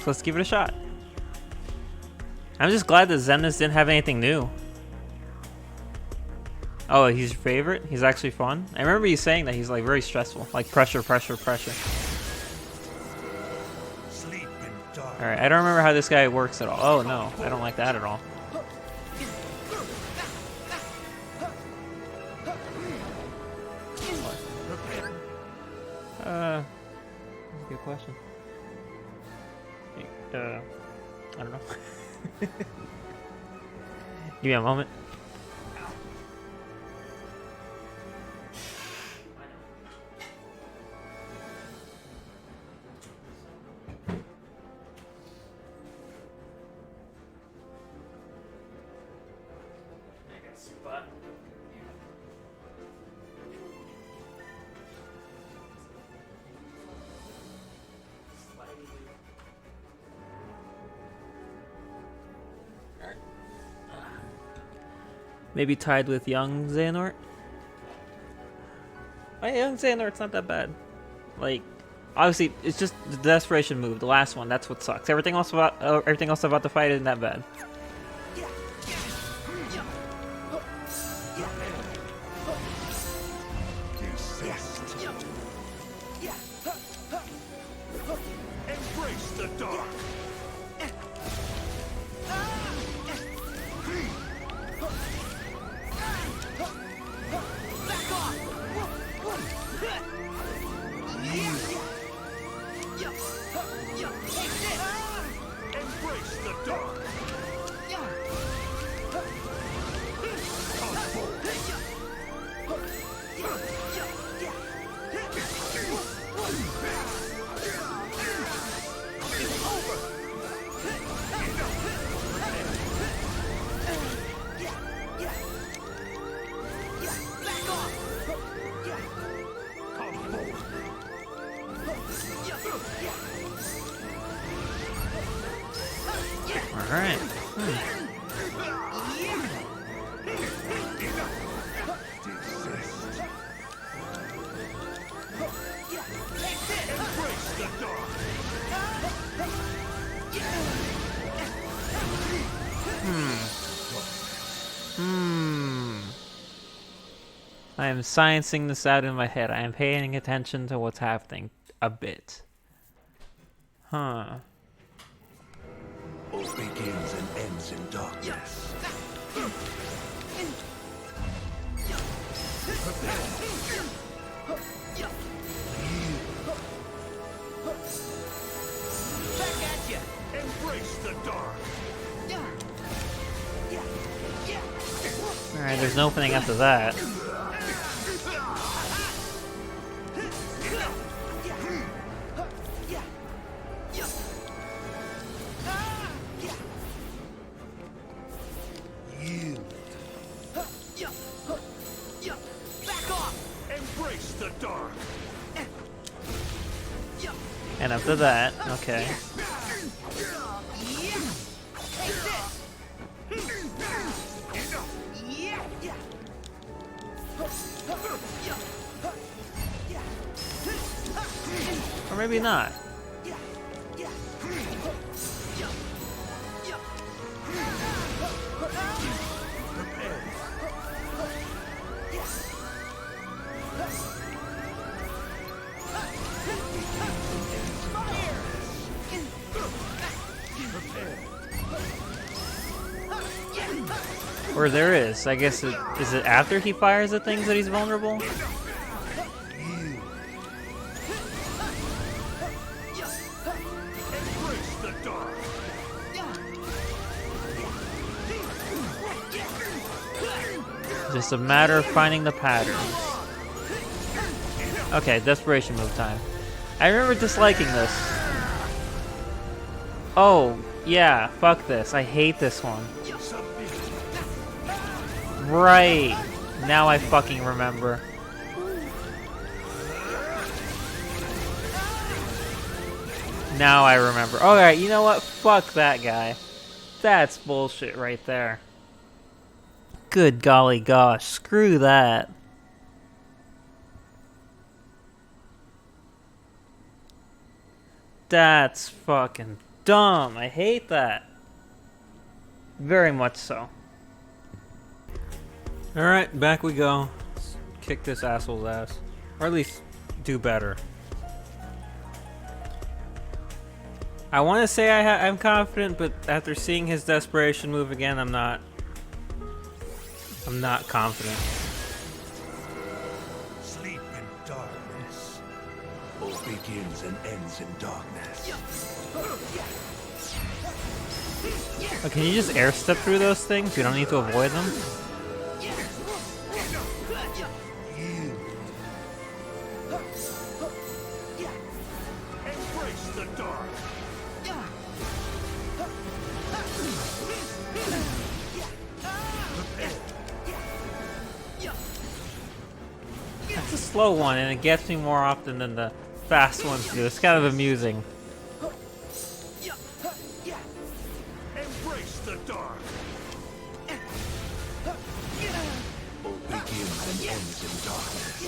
So let's give it a shot. I'm just glad that Xemnas didn't have anything new. Oh, he's your favorite? He's actually fun? I remember you saying that he's like very stressful. Like pressure. Alright, I don't remember how this guy works at all. Oh no, I don't like that at all. That's a good question. I don't know. Give me a moment. Maybe tied with young Xehanort? Oh yeah, young Xehanort's not that bad. Like, obviously, it's just the desperation move, the last one, that's what sucks. Everything else about the fight isn't that bad. Embrace the dark. Embrace the dark. Alright. I am sciencing this out in my head. I am paying attention to what's happening a bit. Huh. All begins and ends in darkness. Back at you. Embrace the dark. Alright, there's no opening after that. Embrace the dark. And after that, okay. Or maybe not. Or there is. I guess is it after he fires the things that he's vulnerable? Just a matter of finding the patterns. Okay, desperation move time. I remember disliking this. Oh, yeah, fuck this. I hate this one. Right. Now I fucking remember. Now I remember. Alright, you know what? Fuck that guy. That's bullshit right there. Good golly gosh, screw that. That's fucking dumb. I hate that. Very much so. Alright, back we go. Let's kick this asshole's ass. Or at least do better. I want to say I'm confident, but after seeing his desperation move again, I'm not confident. Sleep in darkness. All begins and ends in darkness. Oh, can you just air step through those things? You don't need to avoid them? Embrace the dark. That's a slow one, and it gets me more often than the fast ones do. It's kind of amusing. Embrace the dark. All begins and ends in darkness.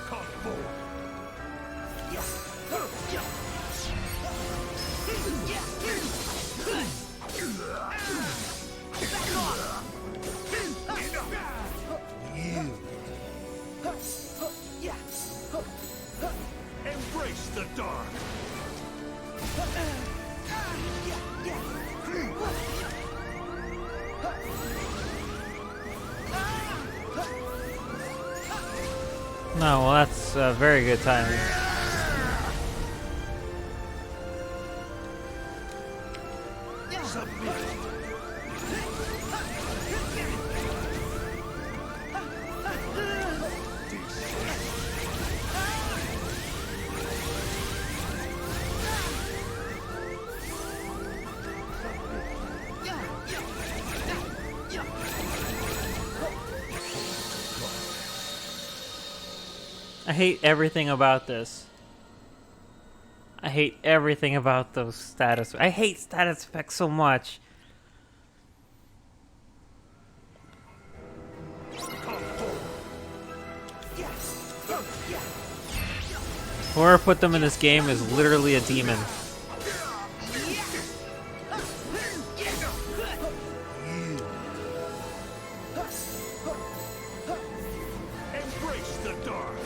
Come forward. Embrace the dark. No, well, that's very good timing. Submit. I hate everything about this. I hate everything about those status. I hate status effects so much. Whoever put them in this game is literally a demon. Embrace the dark.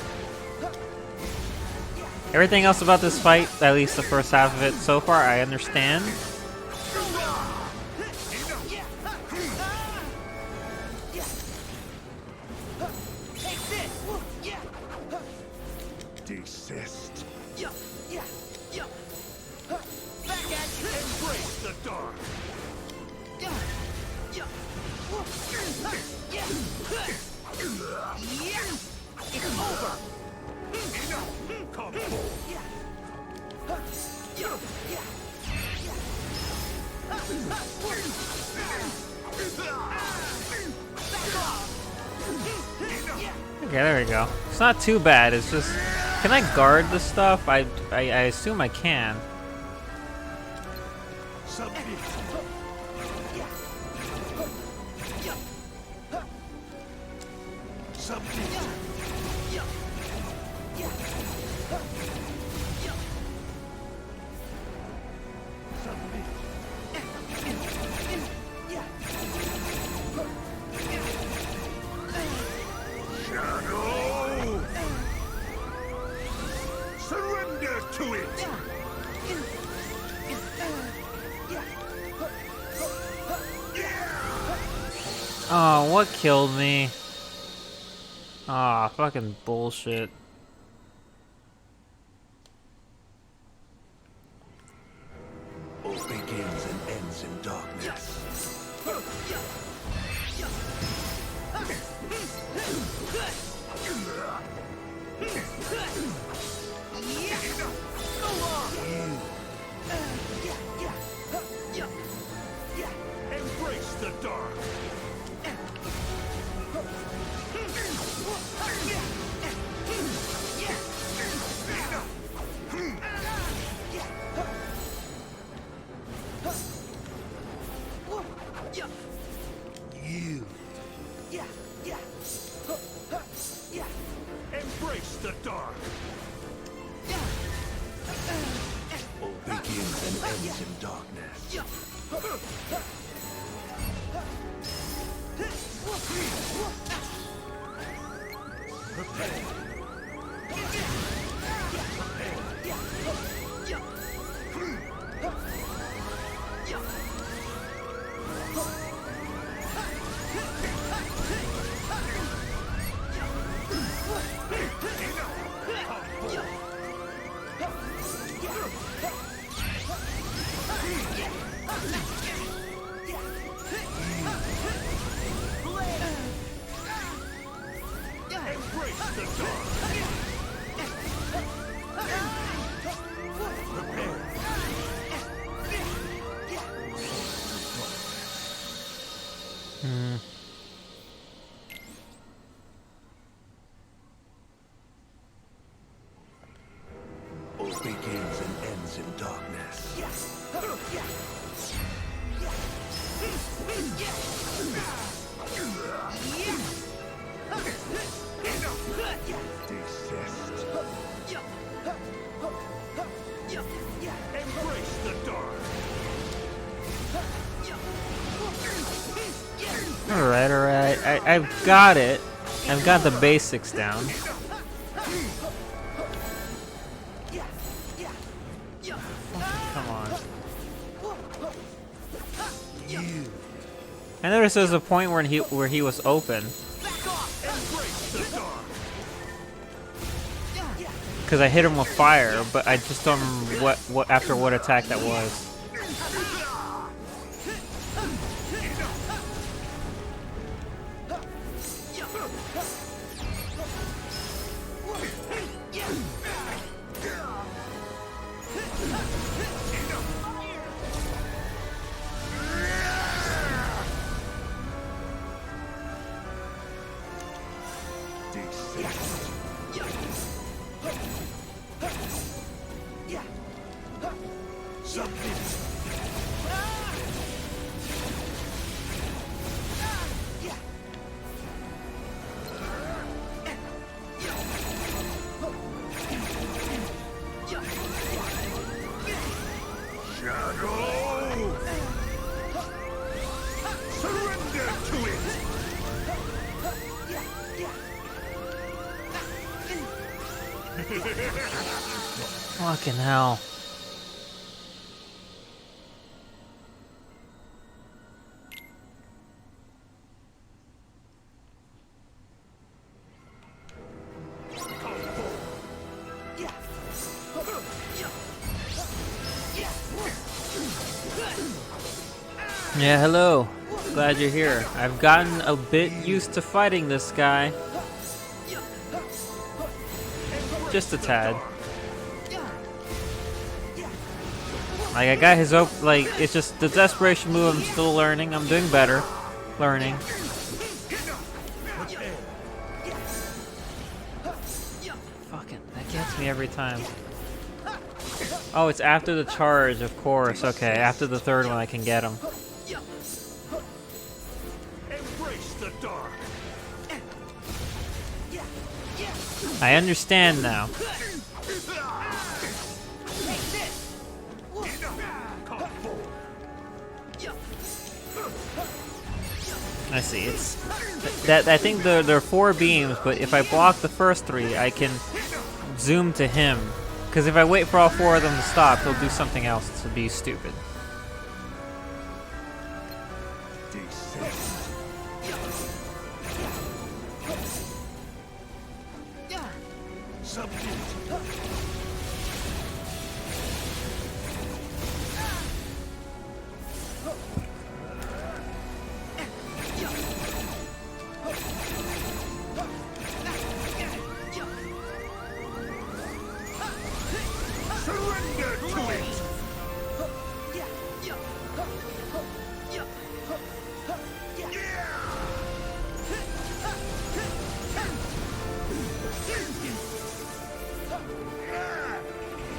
Everything else about this fight, at least the first half of it so far, I understand. Desist. Embrace the dark. Come forward. Okay, there we go. It's not too bad. It's just, can I guard the stuff? I assume I can. Submit. Submit. Shadow! Surrender to it! Oh, what killed me? Ah, fucking bullshit. All begins and ends in darkness. Embrace the dark. All begins and ends in darkness. Desist. Embrace the dark. Alright. I've got it. I've got the basics down. Come on. I noticed there was a point where he was open. Because I hit him with fire, but I just don't remember what attack that was. Fucking hell. Yeah, hello. Glad you're here. I've gotten a bit used to fighting this guy. Just a tad. Like, I got his like, it's just the desperation move. I'm still learning. I'm doing better. Learning. Fucking, that gets me every time. Oh, it's after the charge, of course. Okay, after the third one I can get him. I understand now. I see. It's that I think there are 4 beams, but if I block the first 3, I can zoom to him. Because if I wait for all 4 of them to stop, he'll do something else to be stupid.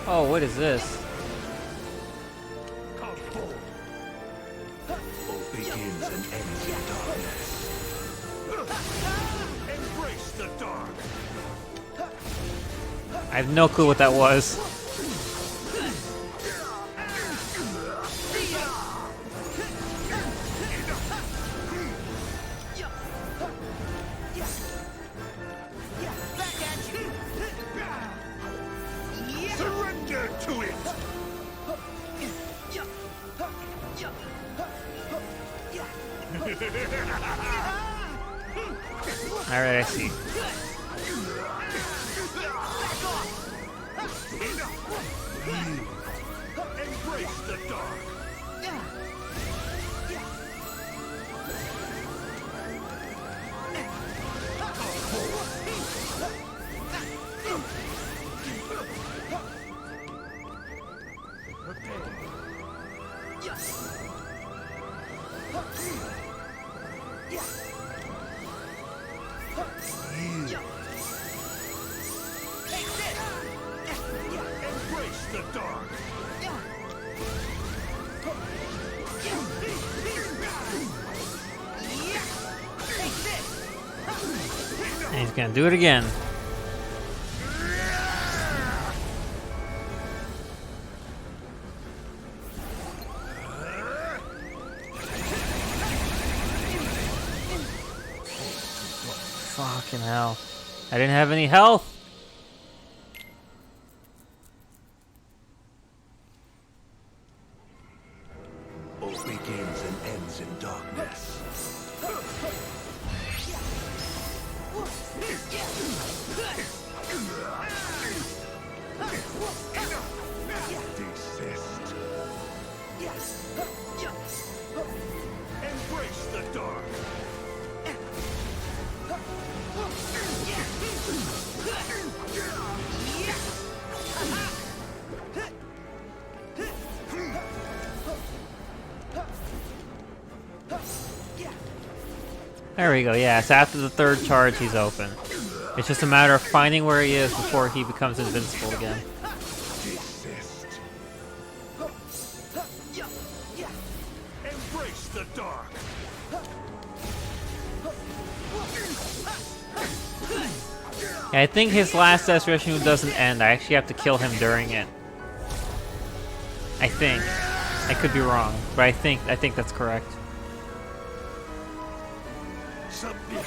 Oh, what is this? All begins and ends in darkness. Embrace the dark. I have no clue what that was. Alright, I see. Embrace the dark. Embrace the dark. And he's gonna do it again. Fucking hell. I didn't have any health. All begins and ends in darkness. Desist. Embrace the dark. There we go, yeah, so after the third charge, he's open. It's just a matter of finding where he is before he becomes invincible again. Desist. Embrace the dark. Yeah, I think his last restoration move doesn't end. I actually have to kill him during it. I think. I could be wrong, but I think that's correct. Submit.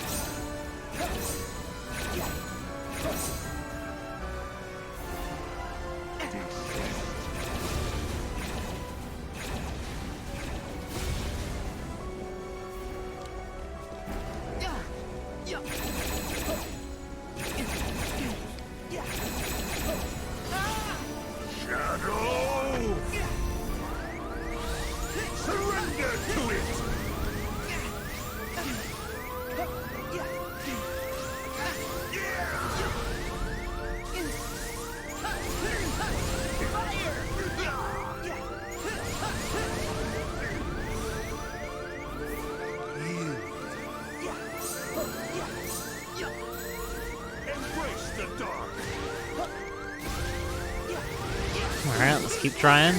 Shadow! Surrender to it! Embrace the dark. Alright, let's keep trying.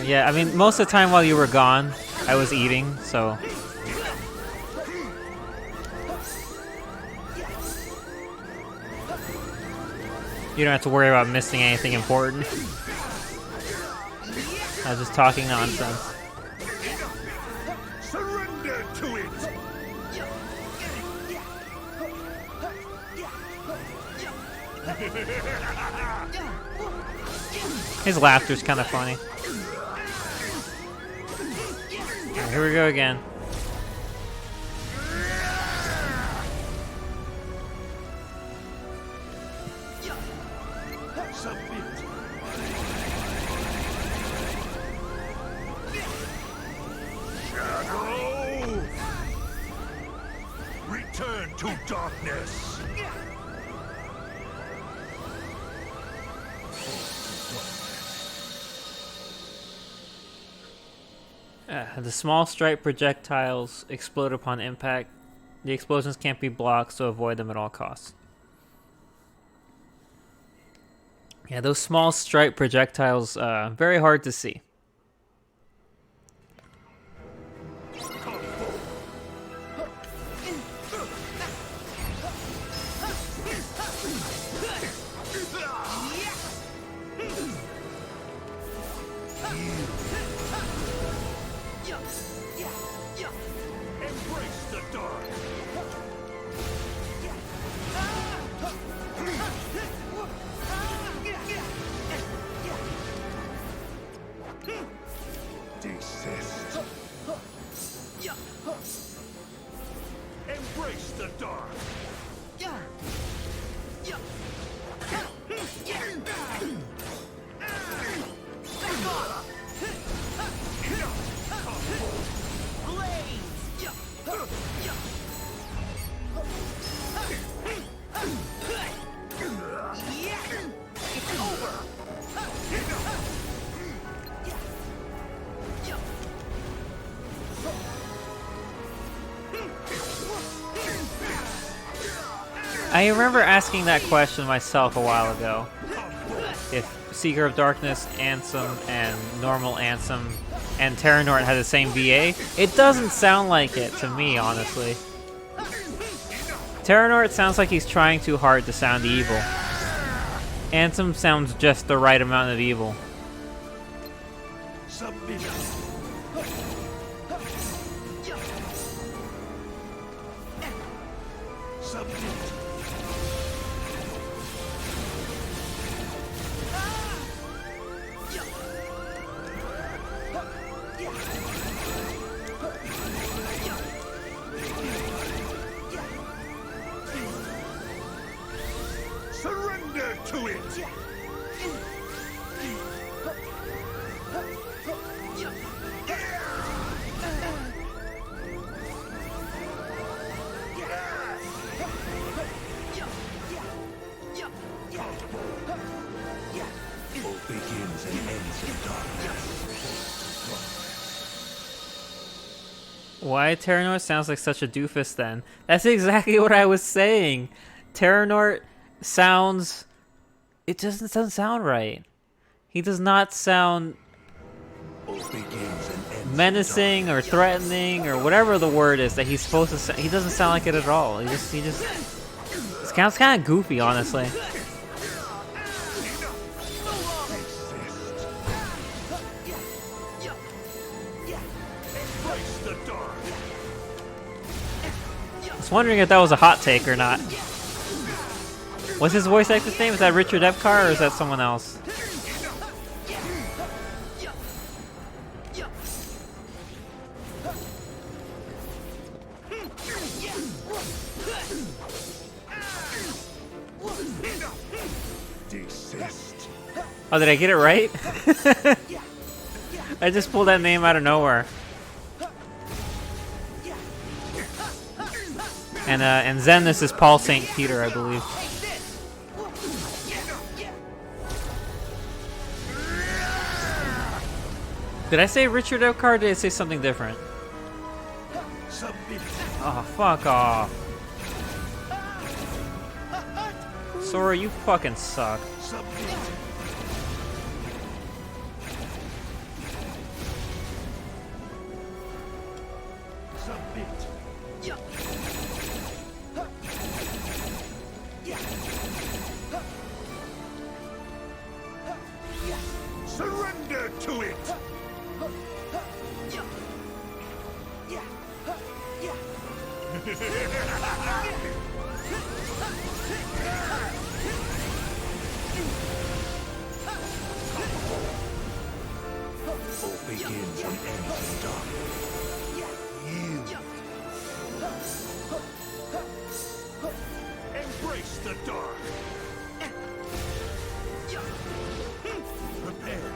Yeah, I mean, most of the time while you were gone, I was eating, so... You don't have to worry about missing anything important. I was just talking nonsense. Surrender to it! His laughter's kind of funny. Alright, here we go again. Submit. Shadow! Return to darkness! The small stripe projectiles explode upon impact. The explosions can't be blocked, so avoid them at all costs. Yeah, those small stripe projectiles, very hard to see. Embrace the dark! I remember asking that question myself a while ago. If Seeker of Darkness, Ansem, and normal Ansem, and Terranort had the same VA. It doesn't sound like it to me, honestly. Terranort sounds like he's trying too hard to sound evil. Ansem sounds just the right amount of evil. Submit. Submit. Surrender to it. All begins and ends in darkness. Why Terranort sounds like such a doofus then? That's exactly what I was saying. Terranort sounds... It doesn't sound right. He does not sound All begins and ends menacing or threatening or whatever the word is that he's supposed to sound. He doesn't sound like it at all. He just sounds kind of goofy, honestly. Embrace the dark. I was wondering if that was a hot take or not. What's his voice actor's name? Is that Richard Epcar or is that someone else? Desist. Oh, did I get it right? I just pulled that name out of nowhere. And Zen, this is Paul St. Peter, I believe. Did I say Richard Epcar or did I say something different? Submit. Oh, fuck off. Sora, you fucking suck. Submit. Submit. Surrender to it. All begins and ends in darkness. Yield. Embrace the dark. Prepare.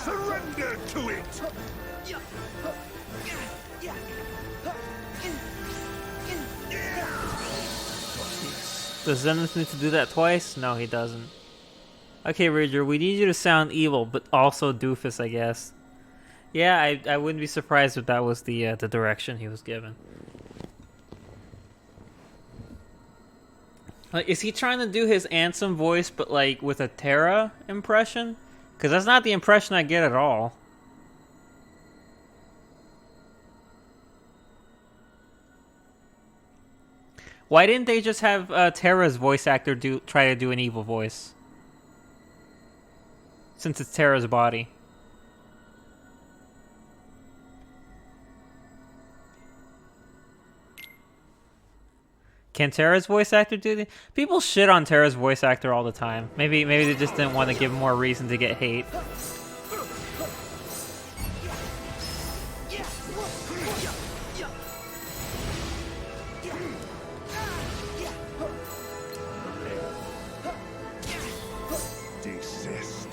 Surrender to it. Does Zenith need to do that twice? No, he doesn't. Okay, Ridger, we need you to sound evil, but also doofus, I guess. Yeah, I wouldn't be surprised if that was the direction he was given. Like, is he trying to do his Ansem voice, but like with a Terra impression? Because that's not the impression I get at all. Why didn't they just have Terra's voice actor try to do an evil voice? Since it's Terra's body. Can Terra's voice actor do the... People shit on Terra's voice actor all the time. Maybe they just didn't want to give him more reason to get hate. Desist.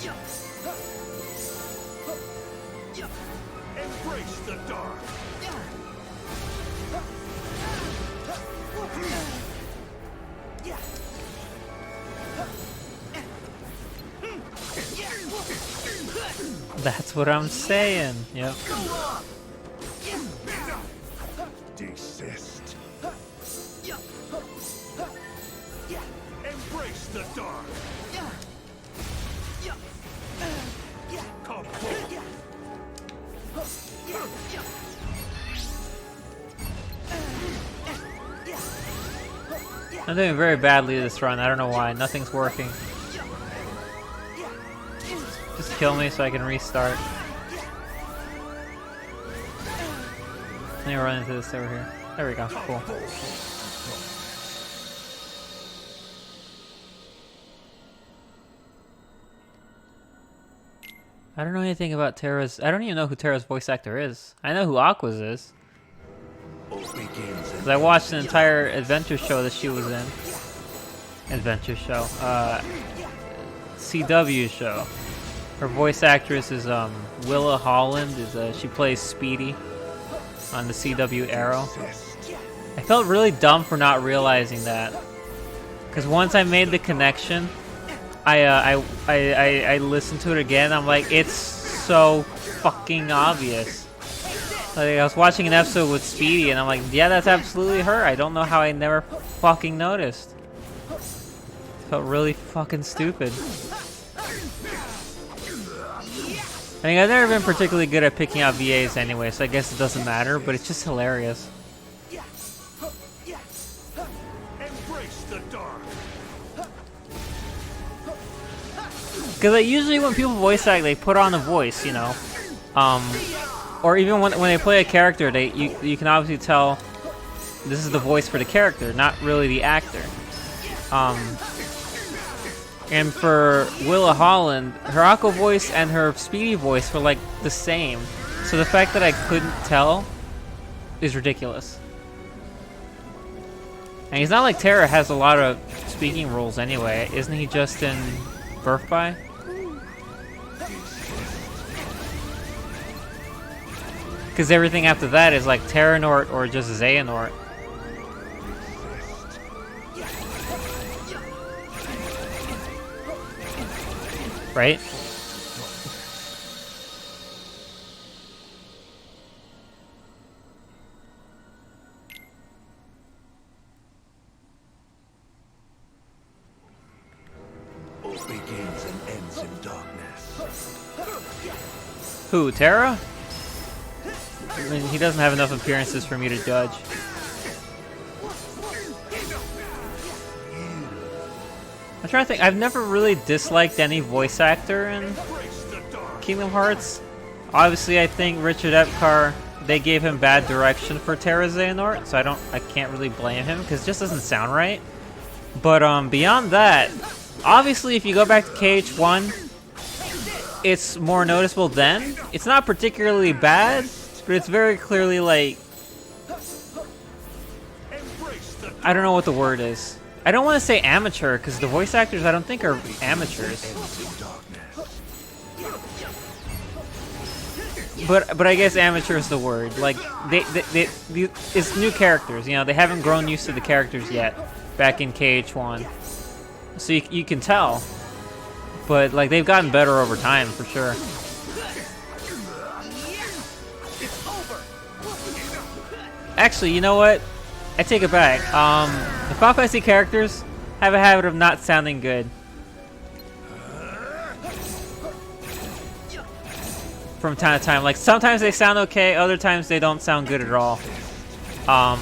Embrace the dark. That's what I'm saying. Yep. Desist. Embrace the dark. Come forth. I'm doing very badly this run. I don't know why. Nothing's working. Just kill me so I can restart. Let me run into this over here. There we go. Cool. I don't know anything about Terra's. I don't even know who Terra's voice actor is. I know who Aqua's is. Because I watched an entire adventure show that she was in. Adventure show. CW show. Her voice actress is Willa Holland. She plays Speedy on the CW Arrow. I felt really dumb for not realizing that. Because once I made the connection, I listened to it again. I'm like, it's so fucking obvious. Like, I was watching an episode with Speedy, and I'm like, yeah, that's absolutely her. I don't know how I never fucking noticed. It felt really fucking stupid. I mean, I've never been particularly good at picking out VAs anyway, so I guess it doesn't matter, but it's just hilarious. Embrace the dark. Because like, usually when people voice act, they put on a voice, you know. Or even when they play a character, you can obviously tell this is the voice for the character, not really the actor. And for Willa Holland, her Aqua voice and her Speedy voice were like the same. So the fact that I couldn't tell is ridiculous. And it's not like Terra has a lot of speaking roles anyway. Isn't he just in Birth By? Because everything after that is like Terranort or just Xehanort. Right? All begins and ends in darkness. Who, Terra? I mean, he doesn't have enough appearances for me to judge. I'm trying to think. I've never really disliked any voice actor in Kingdom Hearts. Obviously, I think Richard Epcar, they gave him bad direction for Terra Xehanort, so I can't really blame him because it just doesn't sound right. But beyond that, obviously, if you go back to KH1, it's more noticeable then. It's not particularly bad, but it's very clearly like, I don't know what the word is. I don't want to say amateur because the voice actors I don't think are amateurs. But I guess amateur is the word. Like it's new characters. You know, they haven't grown used to the characters yet. Back in KH1, so you can tell. But like they've gotten better over time for sure. Actually, you know what? I take it back. The Final Fantasy characters have a habit of not sounding good. From time to time. Like, sometimes they sound okay, other times they don't sound good at all. I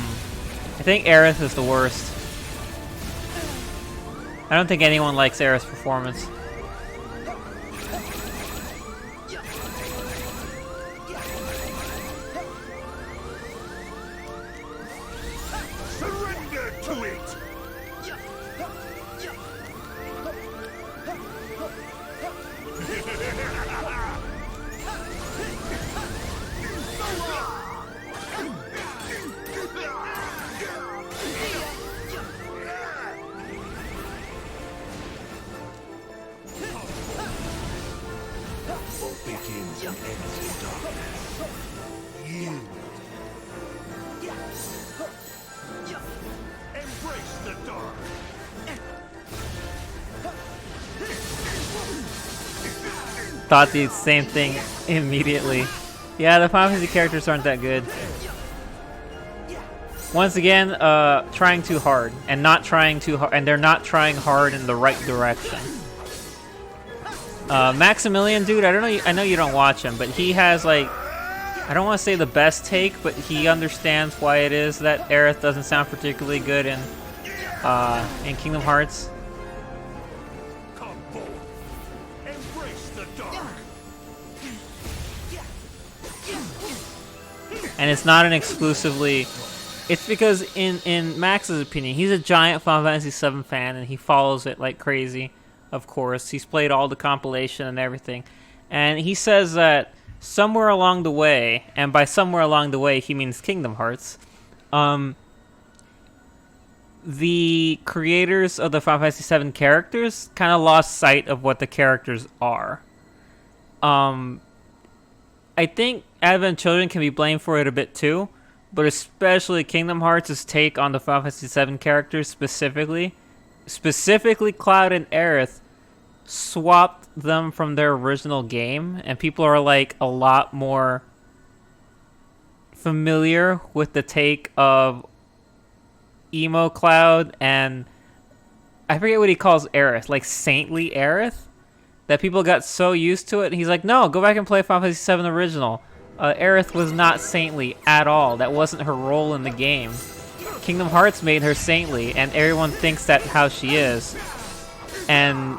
think Aerith is the worst. I don't think anyone likes Aerith's performance. Surrender to it. All begins and ends in darkness. You embrace the dark. thought the same thing immediately. Yeah, the Final Fantasy characters aren't that good. Once again, trying too hard, and not trying too hard, and they're not trying hard in the right direction. Maximilian, dude, I don't know. I know you don't watch him, but he has like, I don't want to say the best take, but he understands why it is that Aerith doesn't sound particularly good in Kingdom Hearts. Come forth. Embrace the dark. And it's not an exclusively. It's because in Max's opinion, he's a giant Final Fantasy VII fan, and he follows it like crazy. Of course, he's played all the compilation and everything, and he says that somewhere along the way, and by somewhere along the way he means Kingdom Hearts, the creators of the Final Fantasy VII characters kind of lost sight of what the characters are. I think Advent Children can be blamed for it a bit too, but especially Kingdom Hearts' take on the Final Fantasy VII characters specifically Cloud and Aerith, swapped them from their original game, and people are like a lot more familiar with the take of Emo Cloud and I forget what he calls Aerith, like saintly Aerith, that people got so used to it. And he's like, no, go back and play Final Fantasy VII Original. Aerith was not saintly at all. That wasn't her role in the game. Kingdom Hearts made her saintly, and everyone thinks that's how she is. And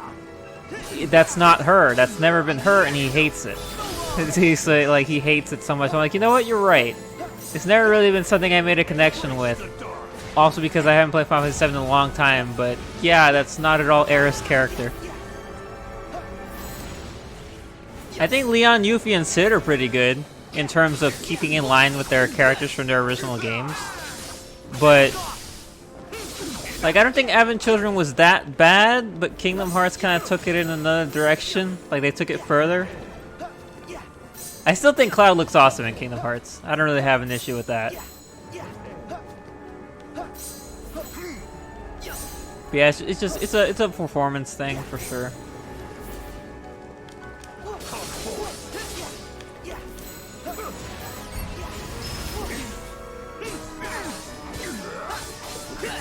that's not her. That's never been her, and he hates it. He's like, he hates it so much. I'm like, you know what? You're right. It's never really been something I made a connection with. Also because I haven't played Final Fantasy VII in a long time, but yeah, that's not at all Aerith's character. I think Leon, Yuffie, and Sid are pretty good in terms of keeping in line with their characters from their original games. But, like, I don't think Advent Children was that bad, but Kingdom Hearts kind of took it in another direction. Like, they took it further. I still think Cloud looks awesome in Kingdom Hearts. I don't really have an issue with that. But yeah, it's a performance thing for sure.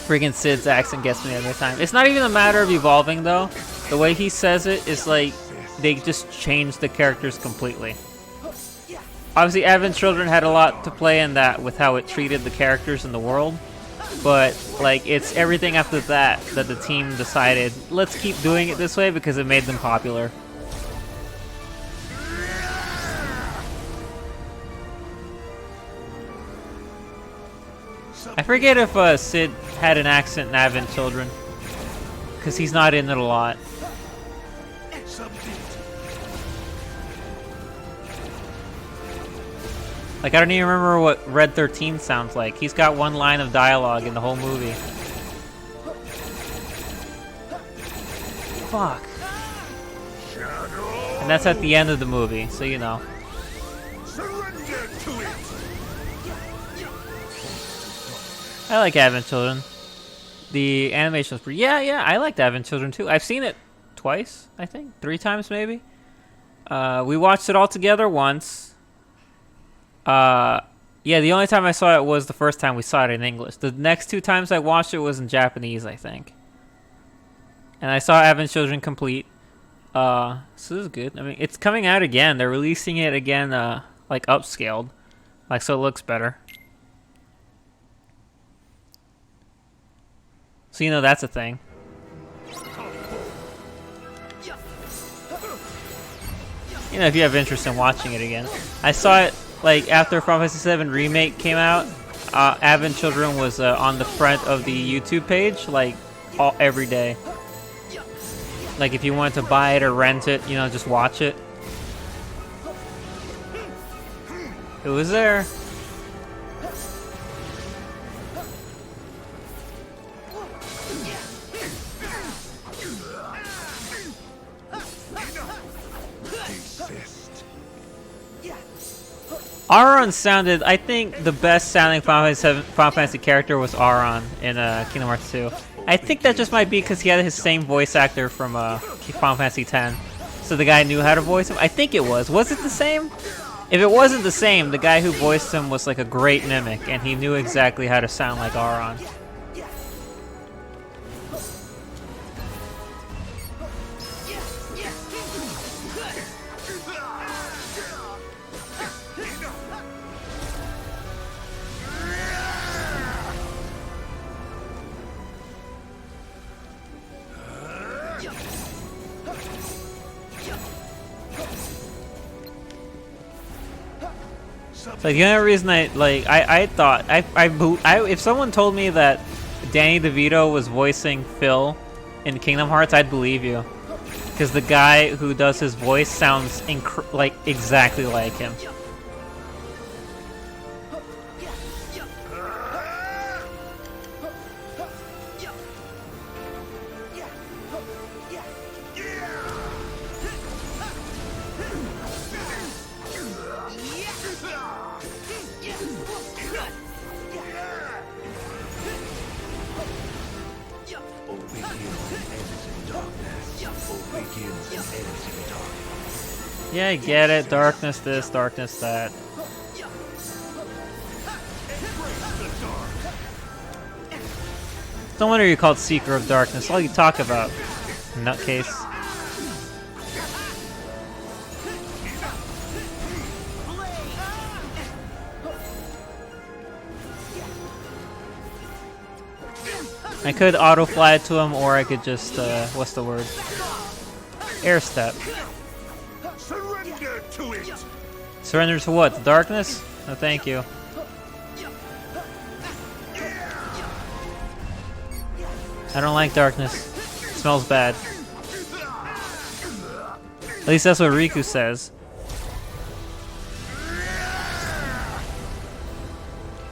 Friggin' Sid's accent gets me every time. It's not even a matter of evolving though. The way he says it is like they just changed the characters completely. Obviously, Advent Children had a lot to play in that with how it treated the characters in the world. But like it's everything after that that the team decided, let's keep doing it this way because it made them popular. I forget if Sid had an accent in Advent Children, because he's not in it a lot. Like, I don't even remember what Red 13 sounds like. He's got one line of dialogue in the whole movie. Fuck. And that's at the end of the movie, so you know. I like Advent Children. The animation's pretty... Yeah, I liked Advent Children too. I've seen it twice, I think. 3 times maybe. We watched it all together once. Yeah, the only time I saw it was the first time we saw it in English. The next 2 times I watched it was in Japanese, I think. And I saw Advent Children complete. So this is good. I mean, it's coming out again. They're releasing it again, like upscaled. Like, so it looks better. So you know that's a thing. You know, if you have interest in watching it again. I saw it, like, after Final Fantasy VII Remake came out. Advent Children was on the front of the YouTube page, like, every day. Like, if you wanted to buy it or rent it, you know, just watch it. It was there. Auron sounded, I think the best sounding Final Fantasy character was Auron in Kingdom Hearts 2. I think that just might be because he had his same voice actor from Final Fantasy X. So the guy knew how to voice him? I think it was. Was it the same? If it wasn't the same, the guy who voiced him was like a great mimic, and he knew exactly how to sound like Auron. Like the only reason I thought if someone told me that Danny DeVito was voicing Phil in Kingdom Hearts, I'd believe you, because the guy who does his voice sounds like exactly like him. Yeah, I get it. Darkness this, darkness that. No wonder you're called Seeker of Darkness. All you talk about, nutcase. I could auto fly it to him, or I could just what's the word? Air step. Surrender to it. Surrender to what? The darkness? No, thank you. I don't like darkness. It smells bad. At least that's what Riku says.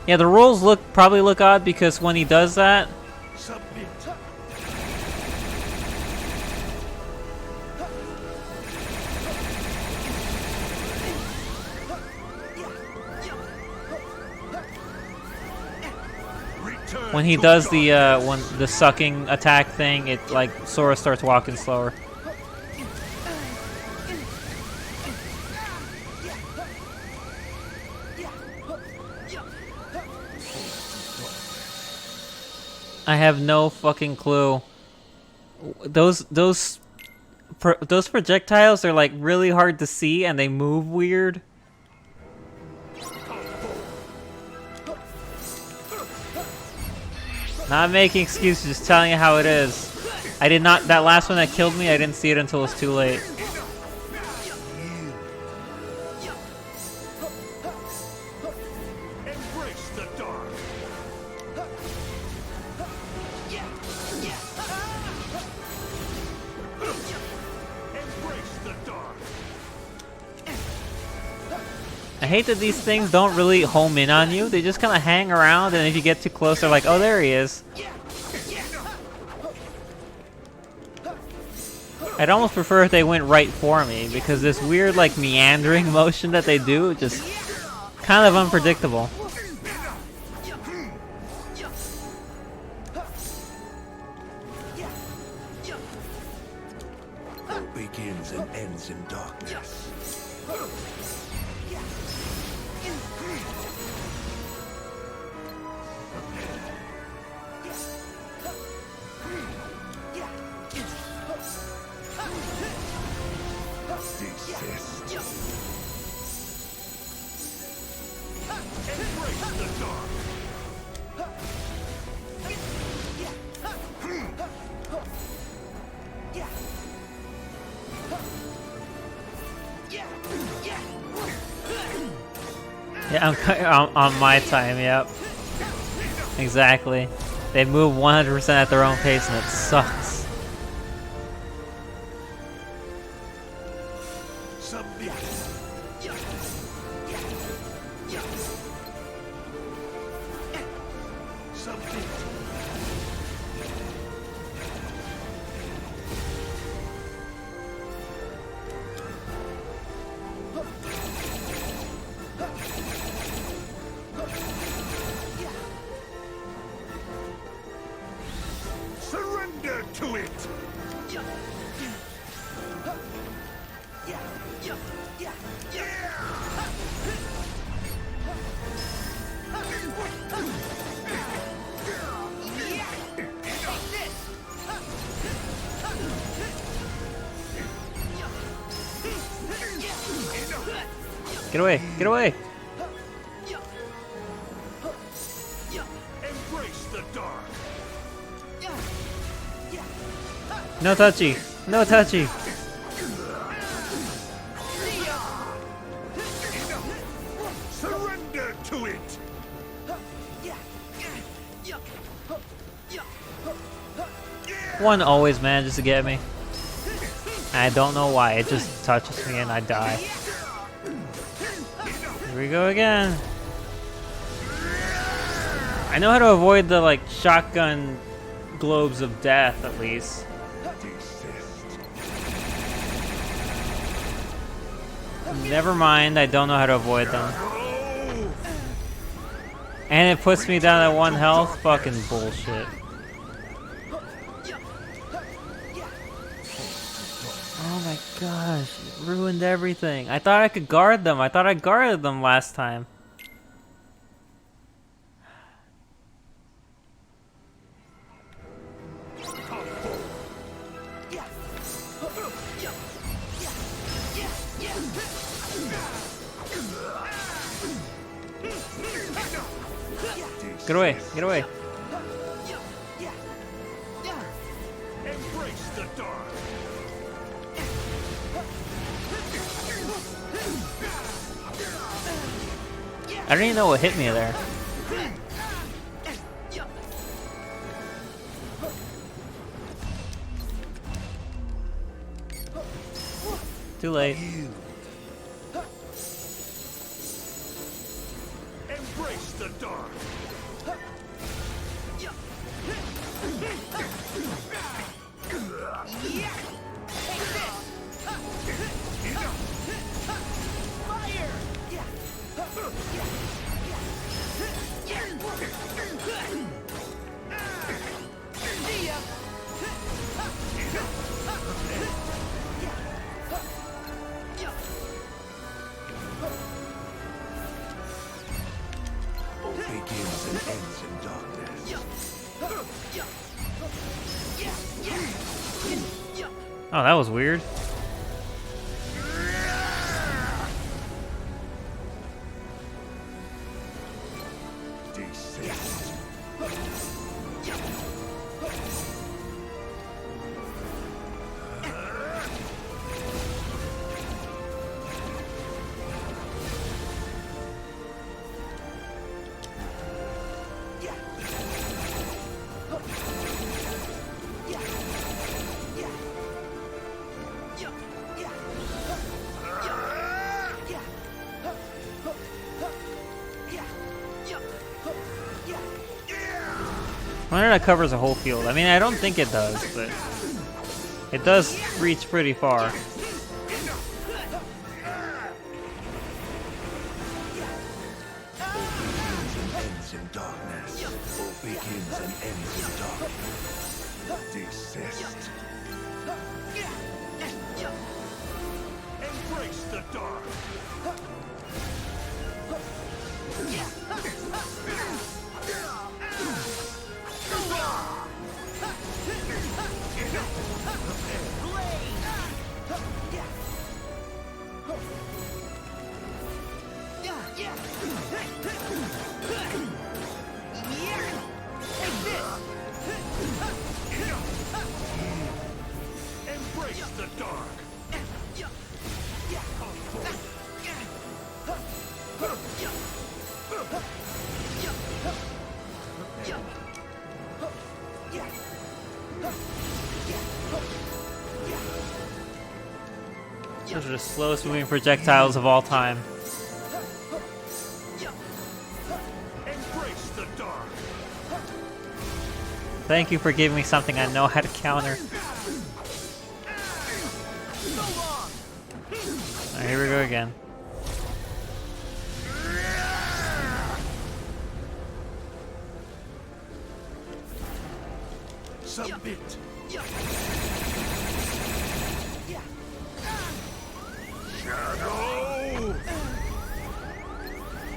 Yeah, the rolls probably look odd because when he does that, when he does the sucking attack thing, it like Sora starts walking slower. I have no fucking clue. Those projectiles are like really hard to see and they move weird. Not making excuses, just telling you how it is. I did not. That last one that killed me, I didn't see it until it was too late. Embrace the dark. Embrace the dark. I hate that these things don't really home in on you. They just kind of hang around, and if you get too close, they're like, oh, there he is. I'd almost prefer if they went right for me, because this weird, like, meandering motion that they do is just kind of unpredictable. All begins and ends in darkness. Yeah, I'm on my time, yep. Exactly. They move 100% at their own pace and it sucks. Surrender to it. Get away! Get away! Embrace the dark. No touchy! No touchy! Surrender to it. One always manages to get me. I don't know why, it just touches me and I die. Here we go again. I know how to avoid the like shotgun globes of death at least. Never mind, I don't know how to avoid them. And it puts me down at 1 health? Fucking bullshit. Oh my gosh, it ruined everything. I thought I could guard them. I thought I guarded them last time. Get away, get away. Embrace the dark. I don't even know what hit me there. Too late. Embrace the dark. Begins and ends in darkness. Oh, that was weird. Desist. I wonder if that covers a whole field. I mean, I don't think it does, but it does reach pretty far. Ends in darkness. All begins and ends in darkness. Desist. Embrace the dark. Embrace the dark. Those are the slowest moving projectiles of all time. Embrace the dark. Thank you for giving me something I know how to counter. Alright, here we go again. Submit. Shadow!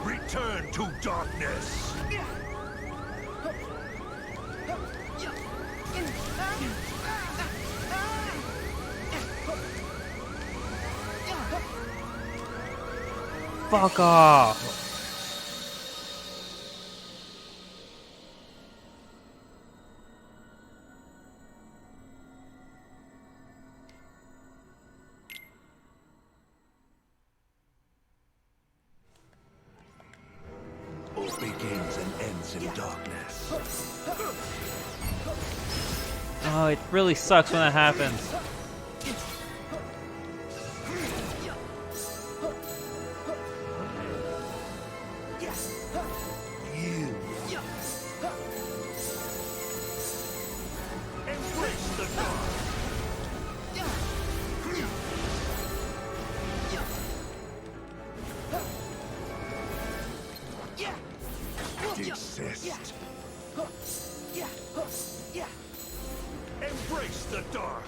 Return to darkness! Fuck off! All begins and ends in darkness. Oh, it really sucks when that happens. You embrace the dark. Desist. Embrace the dark.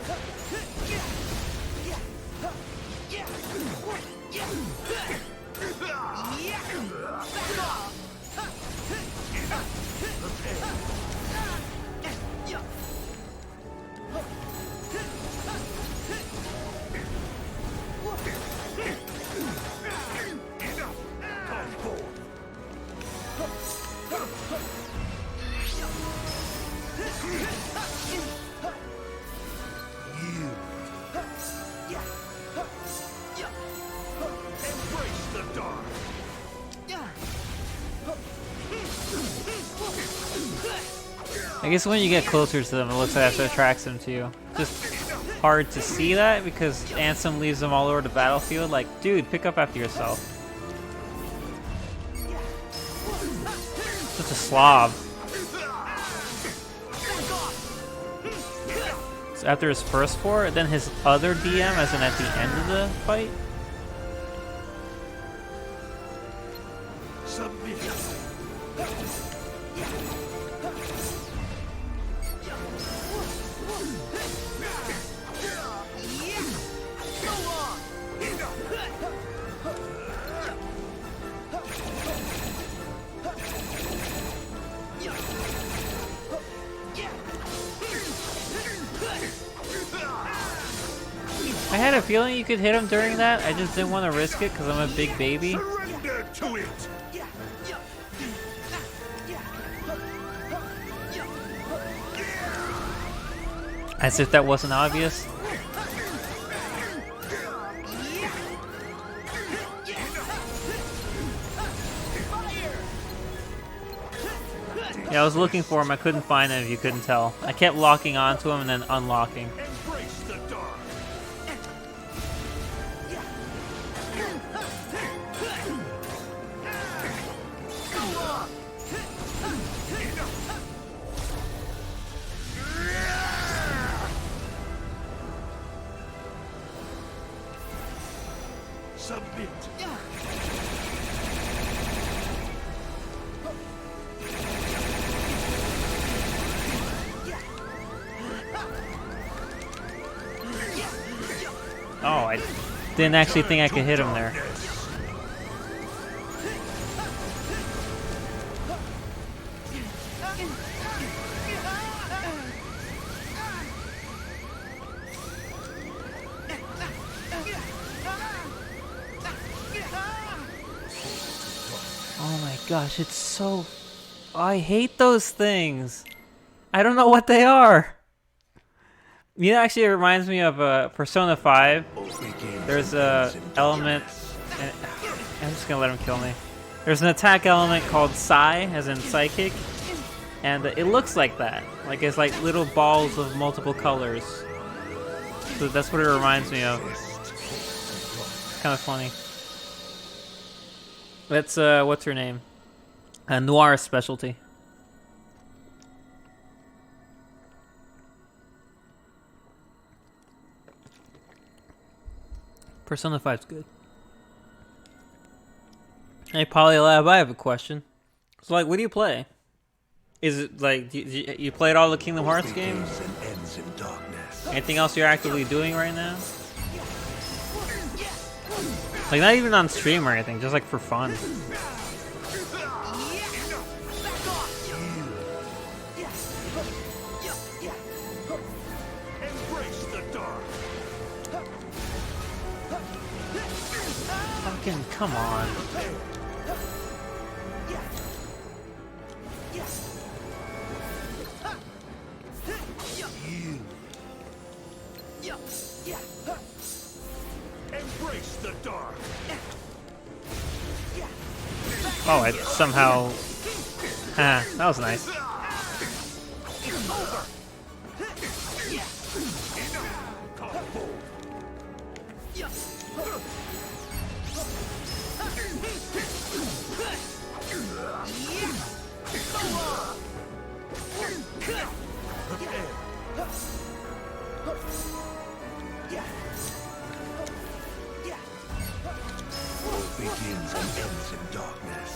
Enough. Come forth. You embrace the dark. I guess when you get closer to them, it looks like that attracts them to you. Just hard to see that because Ansem leaves them all over the battlefield. Like, dude, pick up after yourself. Such a slob. So after his first 4, then his other DM, as in at the end of the fight. Submit. I had a feeling you could hit him during that. I just didn't want to risk it because I'm a big baby. Surrender to it. As if that wasn't obvious. Yeah, I was looking for him. I couldn't find him if you couldn't tell. I kept locking onto him and then unlocking. Embrace the dark. Submit. Oh, I didn't actually think I could hit him there. Oh my gosh, it's so... I hate those things. I don't know what they are. You know, actually, it reminds me of Persona 5. There's a element... I'm just gonna let him kill me. There's an attack element called Psy, as in psychic. And it looks like that. Like it's like little balls of multiple colors. So that's what it reminds me of. It's kind of funny. That's, what's her name? Noir specialty. Persona 5's good. Hey, Polylab, I have a question. So, like, what do you play? Is it, like, you played all the Kingdom Hearts games? Anything else you're actively doing right now? Like, not even on stream or anything, just like for fun. Embrace the dark. Fucking come on. Embrace the dark. Oh, I somehow... Ah, that was nice. All begins and ends in darkness.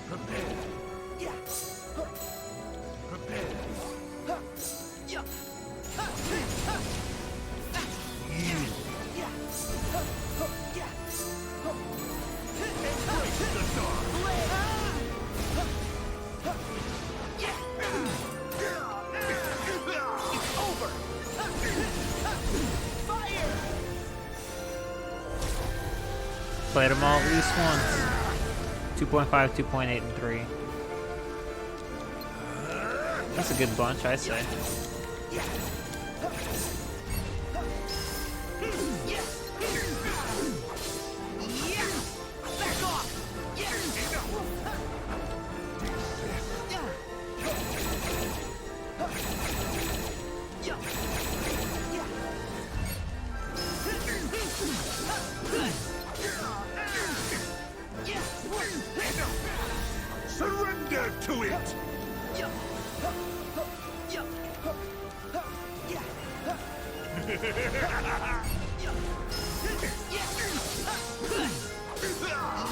Prepare. Prepare. Embrace the dark. Played them all at least once. 2.5, 2.8, and 3. That's a good bunch, I say. Surrender to it.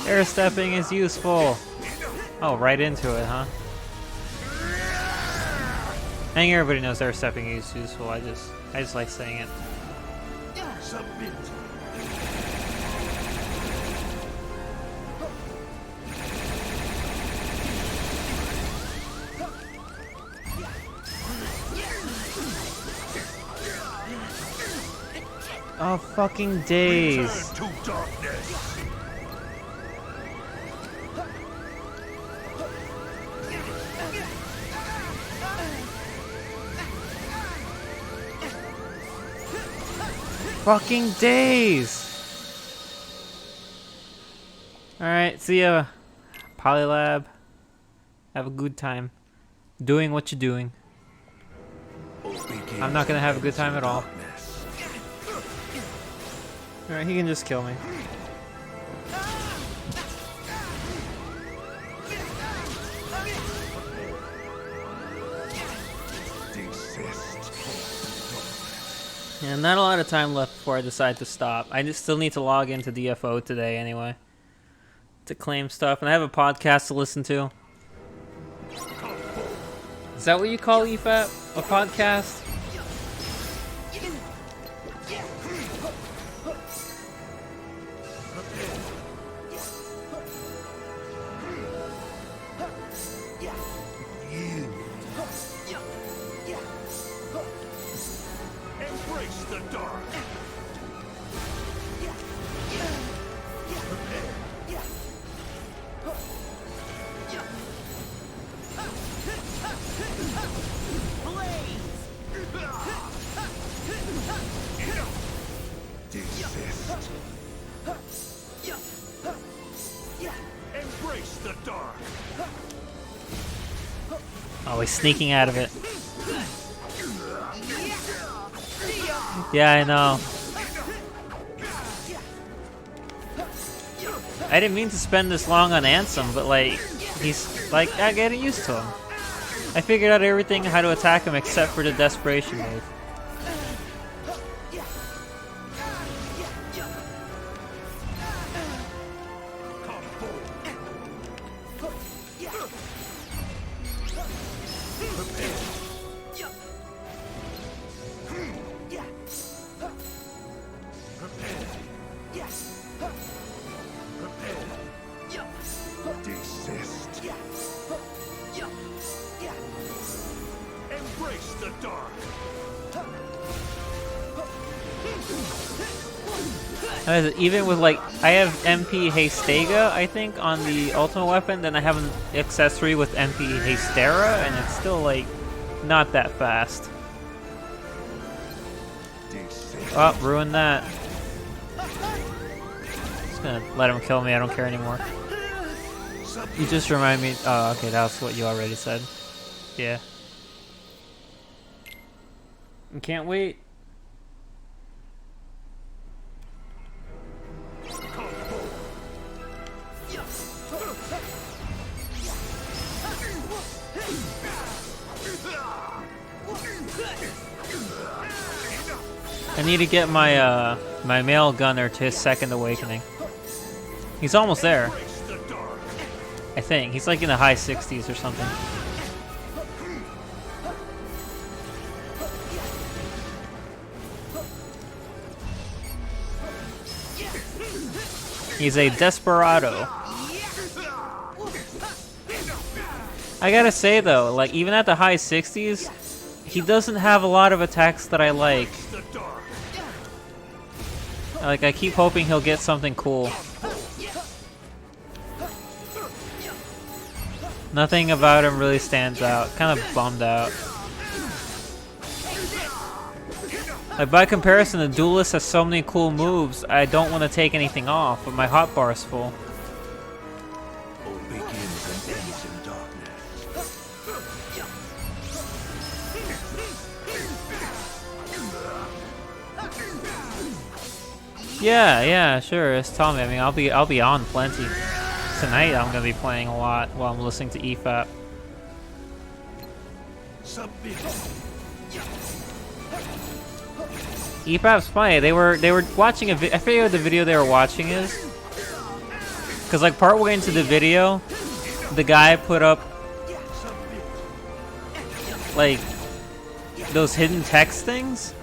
Air stepping is useful. Oh, right into it, huh? I think everybody knows air stepping is useful. I just like saying it. Submit. Oh, fucking days. Return to darkness. Fucking days. Alright, see ya, Polylab. Have a good time doing what you're doing. I'm not gonna have a good time at all. Alright, he can just kill me. Yeah, not a lot of time left before I decide to stop. I just still need to log into DFO today anyway. To claim stuff, and I have a podcast to listen to. Is that what you call EFAP? A podcast? Embrace the dark. Desist. Embrace the dark. Oh, he's sneaking out of it. Yeah, I know. I didn't mean to spend this long on ANSEM, but like, he's like, I'm getting used to him. I figured out everything how to attack him except for the desperation move. dark. Even with like, I have MP Hastega, I think, on the ultimate weapon, then I have an accessory with MP Hastera, and it's still like, not that fast. Oh, ruined that. Just gonna let him kill me, I don't care anymore. You just remind me, oh, okay, that's what you already said. Yeah. Can't wait. I need to get my my male gunner to his second awakening. He's almost there. I think. He's like in the high 60s or something. He's a desperado. I gotta say though, like even at the high 60s, he doesn't have a lot of attacks that I like. Like I keep hoping he'll get something cool. Nothing about him really stands out. Kind of bummed out. Like by comparison, the Duelist has so many cool moves, I don't want to take anything off, but my hotbar is full. All begins and ends in darkness. Yeah, sure. Just tell me. I mean, I'll be on plenty. Tonight I'm gonna be playing a lot while I'm listening to EFAP. EFAP's funny. They were watching a I forget what the video they were watching is. Cause like partway into the video, the guy put up like those hidden text things.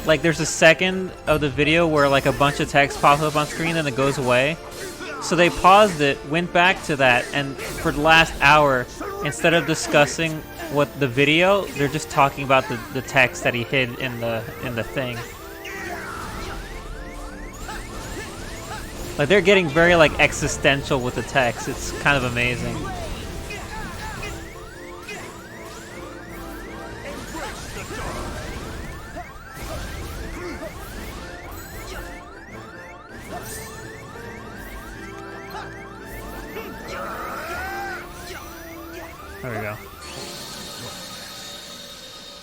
Like there's a second of the video where like a bunch of text pops up on screen and it goes away. So they paused it, went back to that, and for the last hour, instead of discussing what the video, they're just talking about the text that he hid in the thing. Like they're getting very like existential with the text. It's kind of amazing. There we go.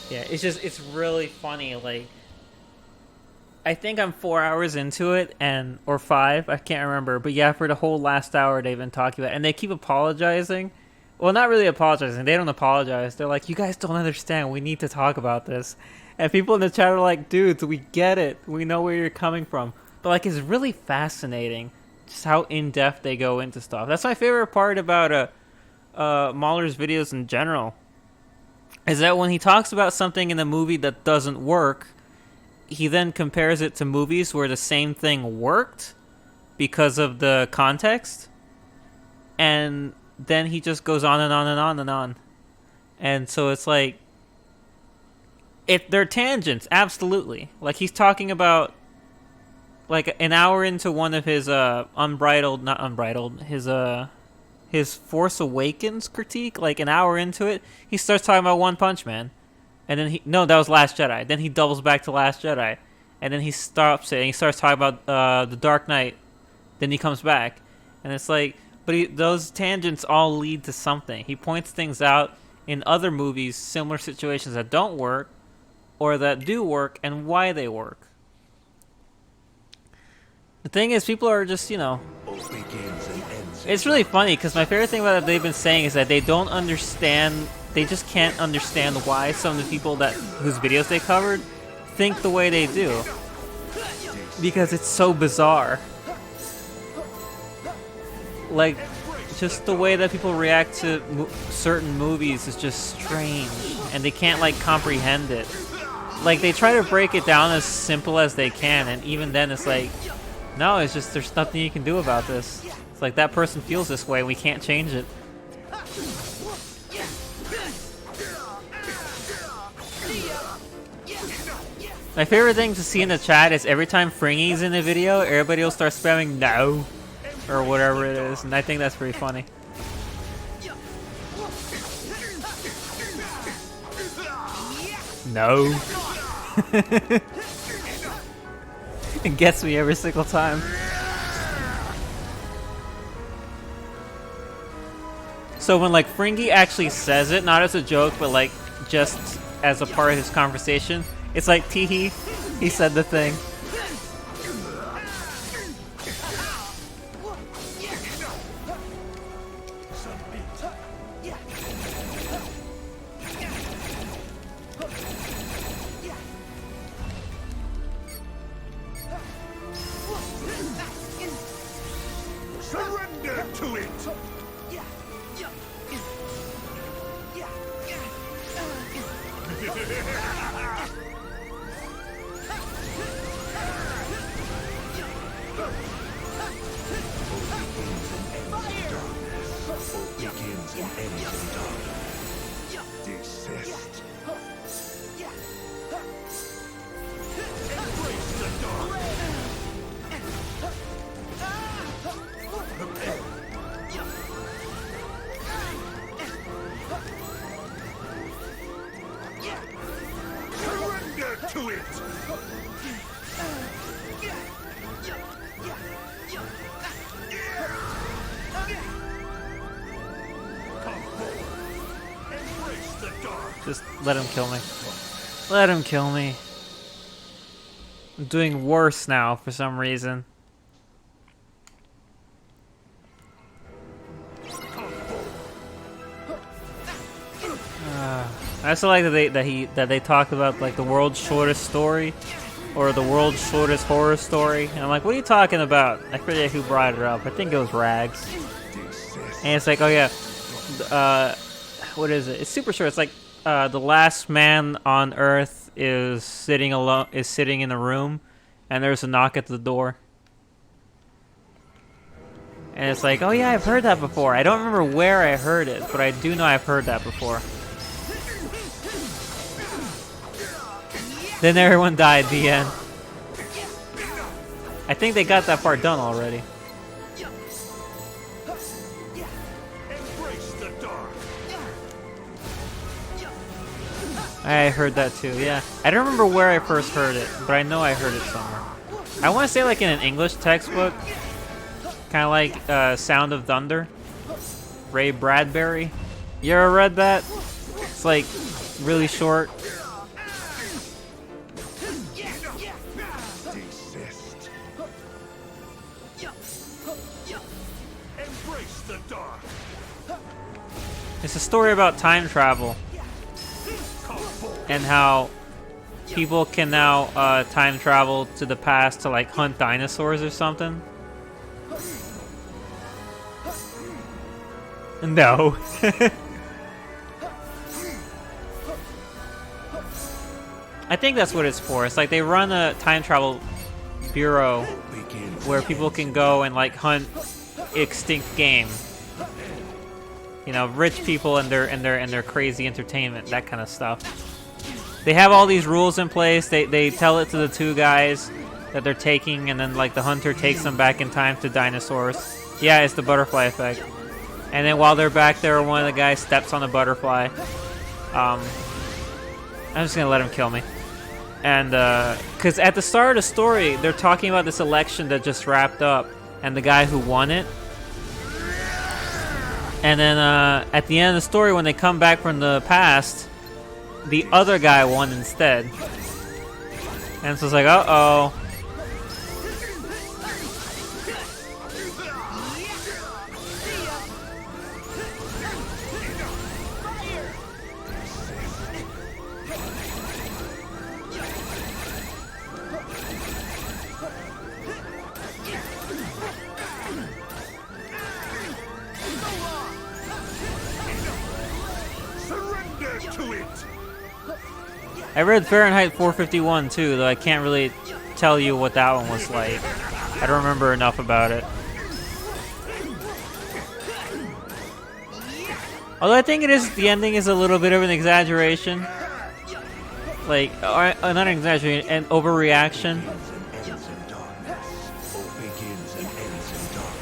Yeah, it's really funny, like, I think I'm 4 hours into it, or 5, I can't remember, but yeah, for the whole last hour they've been talking about it, and they keep apologizing. Well, not really apologizing, they don't apologize, they're like, you guys don't understand, we need to talk about this. And people in the chat are like, dudes, we get it, we know where you're coming from. But like, it's really fascinating just how in-depth they go into stuff. That's my favorite part about Mahler's videos in general, is that when he talks about something in a movie that doesn't work, he then compares it to movies where the same thing worked because of the context, and then he just goes on and on and on and on. And so it's like, they're tangents, absolutely. Like he's talking about like an hour into one of his his Force Awakens critique, like an hour into it, he starts talking about One Punch Man. And then that was Last Jedi. Then he doubles back to Last Jedi. And then he stops it and he starts talking about The Dark Knight. Then he comes back. And it's like, but those tangents all lead to something. He points things out in other movies, similar situations that don't work, or that do work, and why they work. The thing is, people are just, it's really funny, because my favorite thing about it they've been saying is that they don't understand, they just can't understand why some of the people whose videos they covered think the way they do. Because it's so bizarre. Like, just the way that people react to certain movies is just strange, and they can't, like, comprehend it. Like, they try to break it down as simple as they can, and even then it's like, no, it's just, there's nothing you can do about this. It's like, that person feels this way, we can't change it. My favorite thing to see in the chat is every time Fringy's in the video, everybody will start spamming no or whatever it is, and I think that's pretty funny. No. It gets me every single time. So when like Fringy actually says it, not as a joke, but like just as a part of his conversation, it's like teehee, he said the thing. Surrender to it! Begins and ends in darkness. Desist. Embrace the dark. Surrender to it! Just let him kill me. Let him kill me. I'm doing worse now for some reason. I also like that they talked about like the world's shortest story, or the world's shortest horror story, and I'm like, what are you talking about? I forget who brought it up. I think it was Rags. And it's like, oh yeah, what is it? It's super short. It's like the last man on Earth is sitting alone, is sitting in a room, and there's a knock at the door. And it's like, oh yeah, I've heard that before. I don't remember where I heard it, but I do know I've heard that before. Then everyone died, the end. I think they got that part done already. I heard that too, yeah. I don't remember where I first heard it, but I know I heard it somewhere. I want to say like in an English textbook. Kind of like Sound of Thunder. Ray Bradbury. You ever read that? It's like really short. It's a story about time travel and how people can now time travel to the past to like hunt dinosaurs or something. No. I think that's what it's for. It's like they run a time travel bureau where people can go and like hunt extinct game. You know, rich people and their crazy entertainment, that kind of stuff. They have all these rules in place. They tell it to the two guys that they're taking, and then like the hunter takes them back in time to dinosaurs. Yeah, it's the butterfly effect. And then while they're back there, one of the guys steps on a butterfly. I'm just gonna let him kill me. And because at the start of the story, they're talking about this election that just wrapped up, and the guy who won it. And then at the end of the story, when they come back from the past, the other guy won instead. And so it's like, uh-oh. I read Fahrenheit 451 too, though I can't really tell you what that one was like. I don't remember enough about it. Although I think the ending is a little bit of an exaggeration. Like, not exaggerating, an overreaction.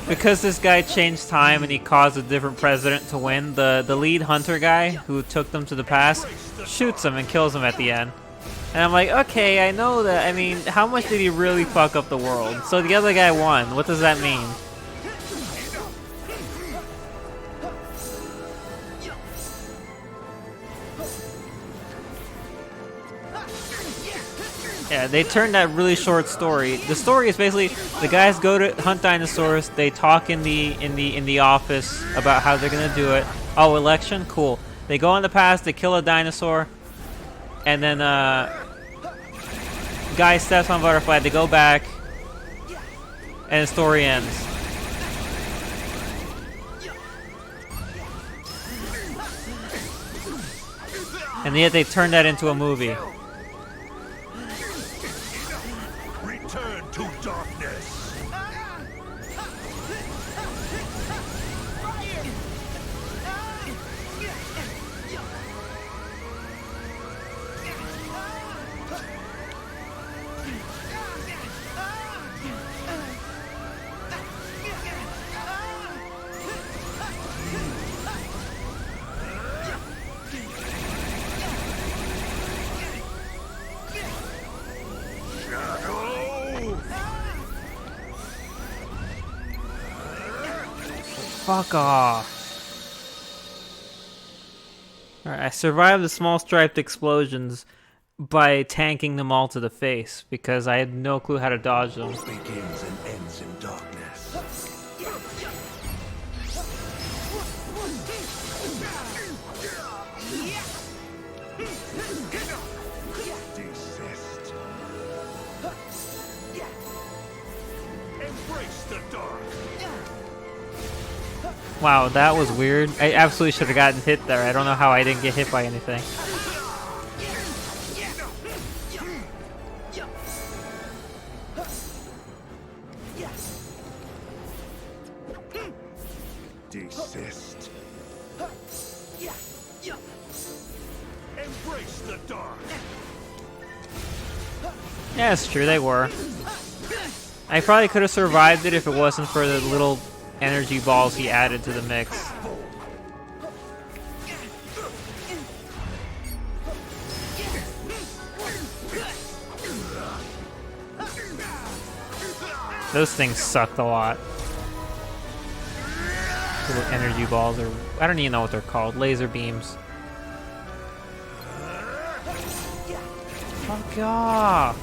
Because this guy changed time and he caused a different president to win, the lead hunter guy who took them to the past shoots him and kills him at the end. And I'm like, okay, I know that. I mean, how much did he really fuck up the world? So the other guy won. What does that mean? Yeah, they turned that really short story. The story is basically the guys go to hunt dinosaurs. They talk in the office about how they're gonna do it. Oh, election, cool. They go in the past. They kill a dinosaur, and then guy steps on butterfly. They go back, and the story ends. And yet they turned that into a movie. Return to darkness. Fuck off. Alright, I survived the small striped explosions by tanking them all to the face because I had no clue how to dodge them. Begins and ends in darkness. Desist. Embrace the dark. Wow, that was weird. I absolutely should have gotten hit there. I don't know how I didn't get hit by anything. Desist. Embrace the dark. Yeah, it's true, they were. I probably could have survived it if it wasn't for the little energy balls he added to the mix. Those things sucked a lot. Little energy balls, or I don't even know what they're called. Laser beams. Fuck off!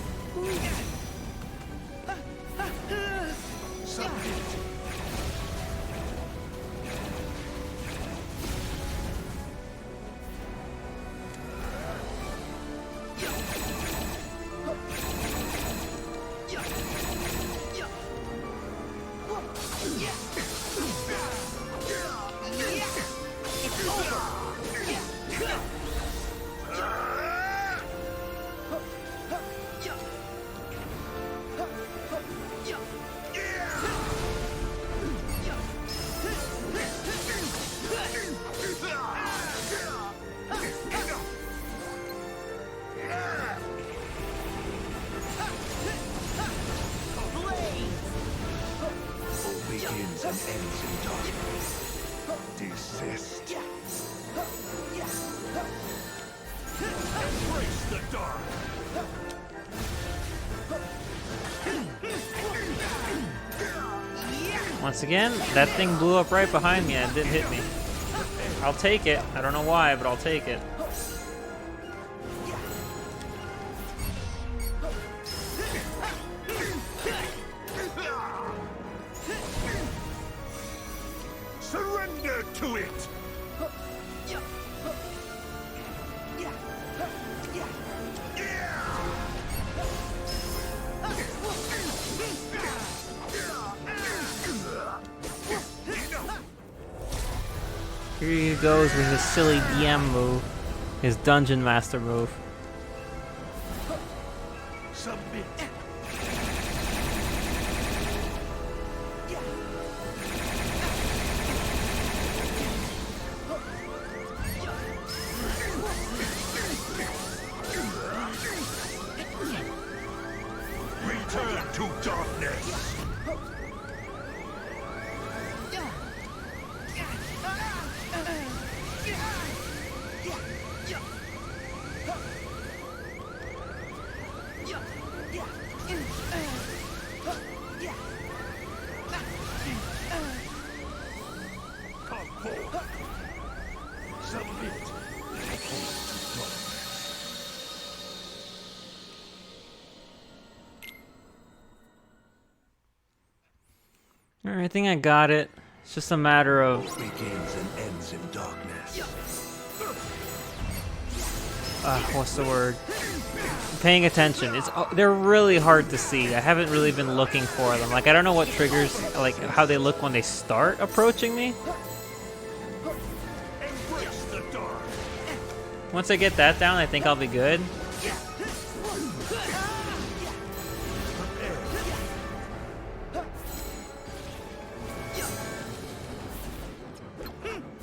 Begins and ends in darkness. Desist. Embrace the dark. Once again, that thing blew up right behind me and it didn't hit me. I'll take it. I don't know why, but I'll take it. Surrender to it. Here he goes with his silly DM move. His Dungeon Master move. Submit. darkness. Come forth. Submit. Alright, I think I got it. It's just a matter of Begins and ends in darkness. what's the word? Paying attention. They're really hard to see. I haven't really been looking for them. Like I don't know what triggers, like how they look when they start approaching me. Embrace the dark. Once I get that down, I think I'll be good.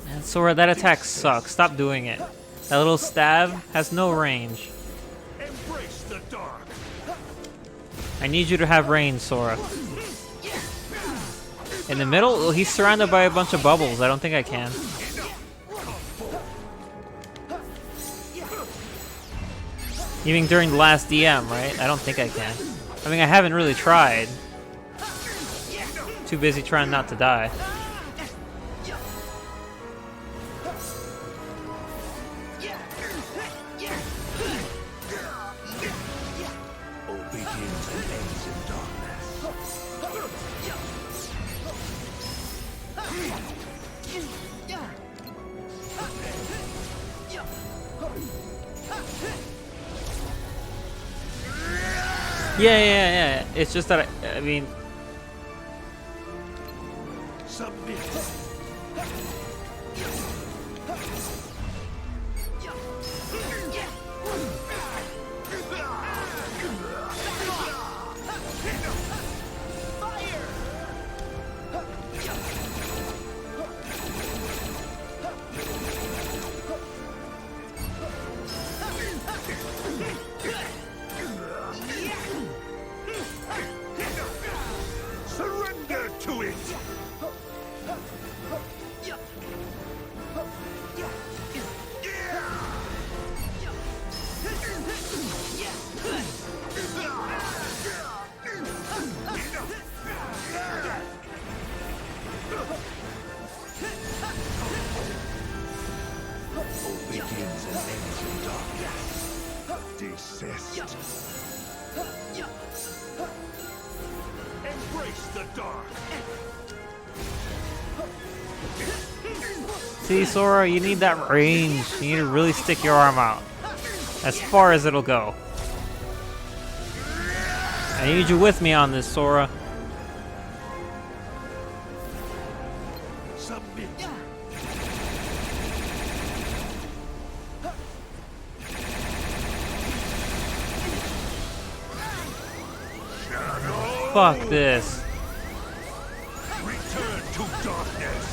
And Sora, that attack sucks. Stop doing it. That little stab has no range. Embrace the dark. I need you to have range, Sora. In the middle? Well, he's surrounded by a bunch of bubbles. I don't think I can. You mean during the last DM, right? I don't think I can. I mean, I haven't really tried. Too busy trying not to die. All begins and ends in darkness. Yeah. It's just that I mean, Submit. Surrender to it. All begins and ends in darkness. Desist. Embrace the dark. see, Sora, you need that range. You need to really stick your arm out. As far as it'll go. I need you with me on this, Sora. Submit. Fuck this. Return to darkness.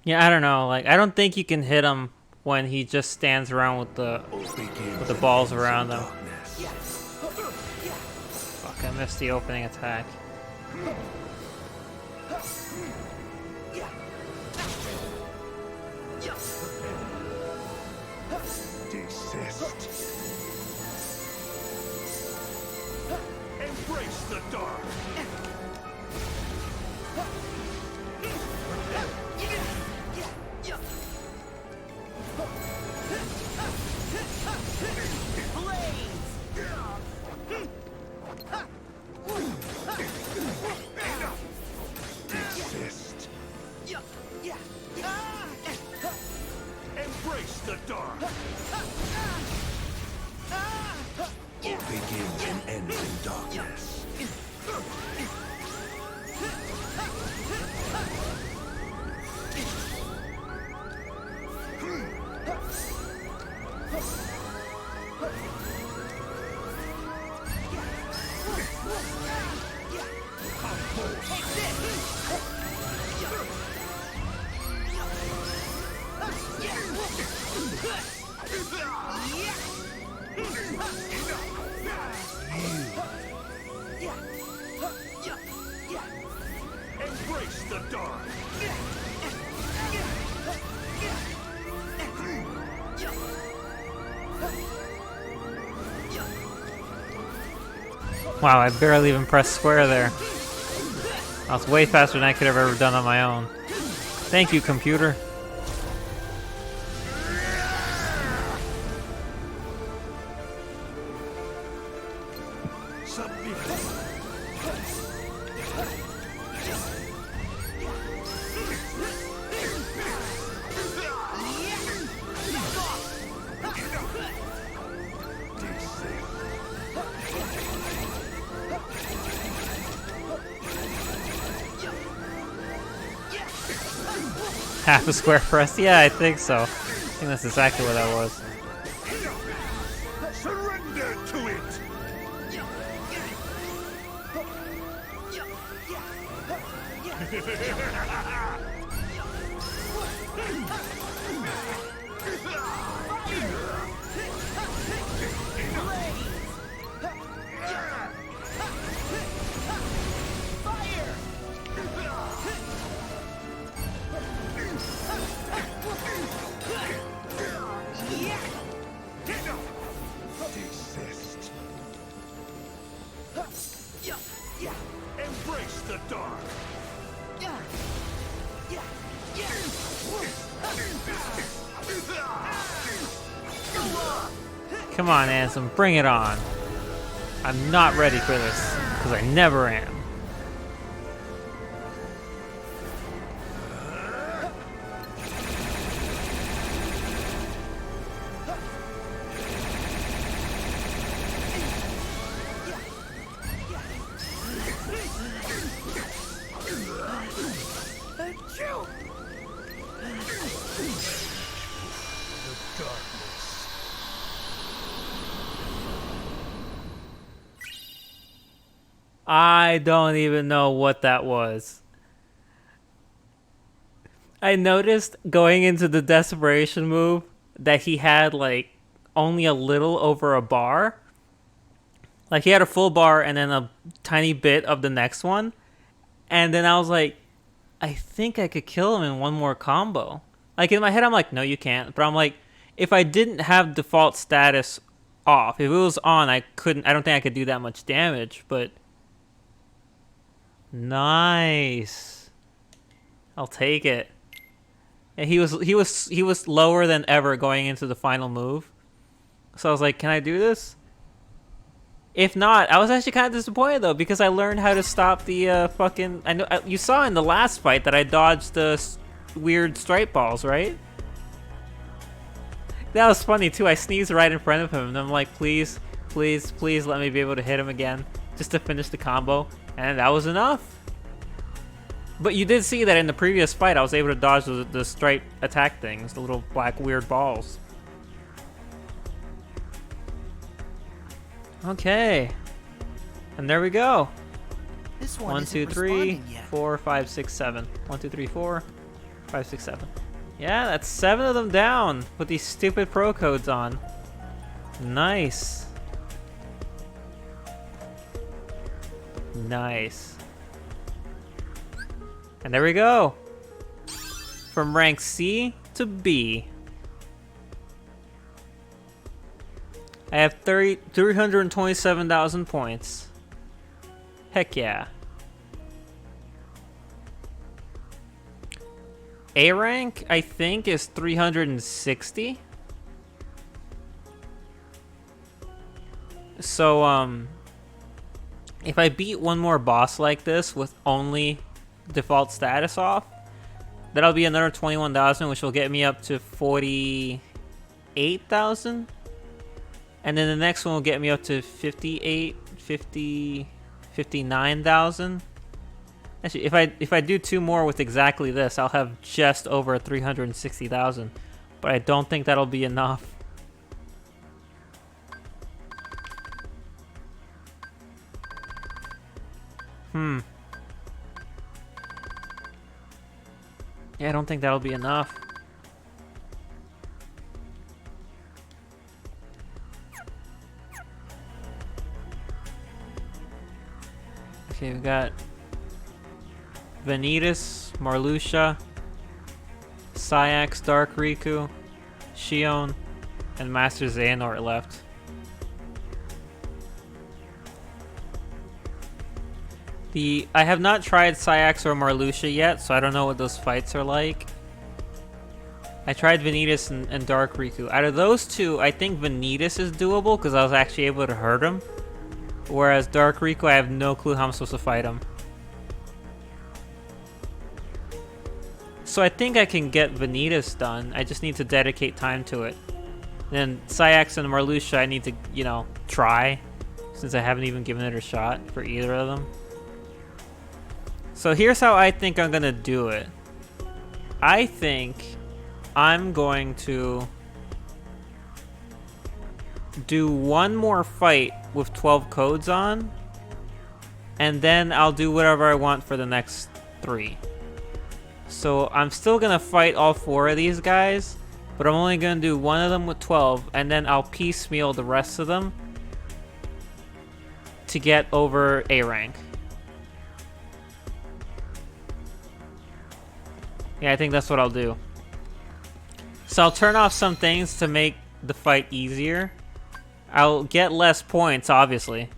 Yeah, I don't know. Like, I don't think you can hit him when he just stands around with the balls around him. Fuck, I missed the opening attack. Desist. Embrace the dark. Desist. Embrace the dark. All begins begins and ends in darkness. Embrace the dark. Wow, I barely even pressed square there. That was way faster than I could have ever done on my own. Thank you, computer. Half a square press? Yeah, I think so. I think that's exactly what that was. Surrender to it. Desist. Embrace the dark. Come on, Ansem, bring it on. I'm not ready for this, because I never am. I don't even know what that was. I noticed going into the desperation move that he had like only a little over a bar. Like he had a full bar and then a tiny bit of the next one. And then I was like, I think I could kill him in one more combo. Like in my head I'm like, no you can't. But I'm like, if I didn't have default status off, if it was on, I don't think I could do that much damage, but nice. I'll take it. And he was lower than ever going into the final move. So I was like, can I do this? If not, I was actually kind of disappointed though, because I learned how to stop the fucking. I know you saw in the last fight that I dodged the weird stripe balls, right? That was funny too. I sneezed right in front of him, and I'm like, please, please, please, let me be able to hit him again, just to finish the combo, and that was enough. But you did see that in the previous fight, I was able to dodge the stripe attack things, the little black weird balls. Okay, and there we go. This one 1, 2, 3, 4, 5, 6, 7. 1, 2, 3, 4, 5, 6, 7. Yeah, that's 7 of them down with these stupid pro codes on. Nice. Nice. And there we go. From rank C to B. I have 327,000 points. Heck yeah. A rank, I think, is 360. So, if I beat one more boss like this with only default status off, that'll be another 21,000, which will get me up to 48,000. And then the next one will get me up to 58, 50, 59,000. Actually, if I do 2 more with exactly this, I'll have just over 360,000. But I don't think that'll be enough. Yeah, I don't think that'll be enough. Okay, we got Vanitas, Marluxia, Sayax, Dark Riku, Shion, and Master Xehanort left. I have not tried Sayax or Marluxia yet, so I don't know what those fights are like. I tried Vanitas and Dark Riku. Out of those two, I think Vanitas is doable because I was actually able to hurt him. Whereas Dark Riku, I have no clue how I'm supposed to fight him. So I think I can get Vanitas done. I just need to dedicate time to it. Then Sayax and Marluxia, I need to, you know, try. Since I haven't even given it a shot for either of them. So here's how I think I'm gonna do it. I think I'm going to do one more fight with 12 codes on, and then I'll do whatever I want for the next 3. So I'm still gonna fight all 4 of these guys, but I'm only gonna do one of them with 12, and then I'll piecemeal the rest of them to get over A rank. Yeah, I think that's what I'll do. So I'll turn off some things to make the fight easier. I'll get less points, obviously.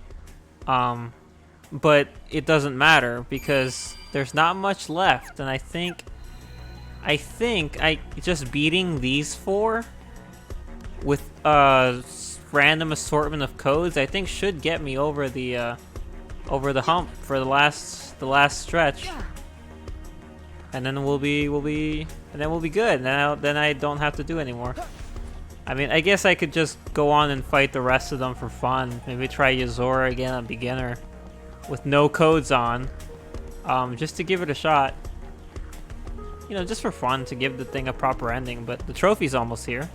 But it doesn't matter because there's not much left, and I think just beating these 4 with a random assortment of codes, I think should get me over the hump for the last stretch. And then we'll be good. Then I don't have to do anymore. I mean, I guess I could just go on and fight the rest of them for fun. Maybe try Yozora again on beginner with no codes on, just to give it a shot. You know, just for fun, to give the thing a proper ending. But the trophy's almost here.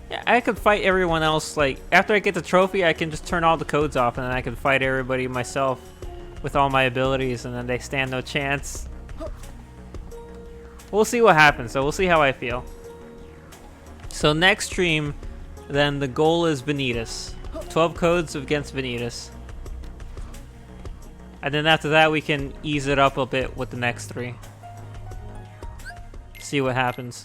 Yeah, I could fight everyone else. Like after I get the trophy, I can just turn all the codes off, and then I can fight everybody myself with all my abilities, and then they stand no chance. We'll see what happens, so we'll see how I feel. So next stream, then the goal is Vanitas. 12 codes against Vanitas. And then after that, we can ease it up a bit with the next 3. See what happens.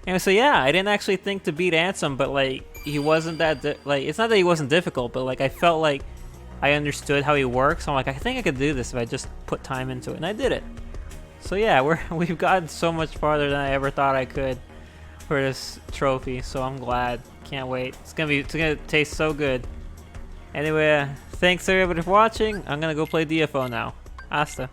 Anyway, so yeah, I didn't actually think to beat ANSEM, but like, he wasn't that, it's not that he wasn't difficult, but like, I felt like I understood how he works. So I'm like, I think I could do this if I just put time into it, and I did it. So yeah, we've gotten so much farther than I ever thought I could for this trophy. So I'm glad. Can't wait. It's gonna taste so good. Anyway, thanks everybody for watching. I'm gonna go play DFO now. Hasta.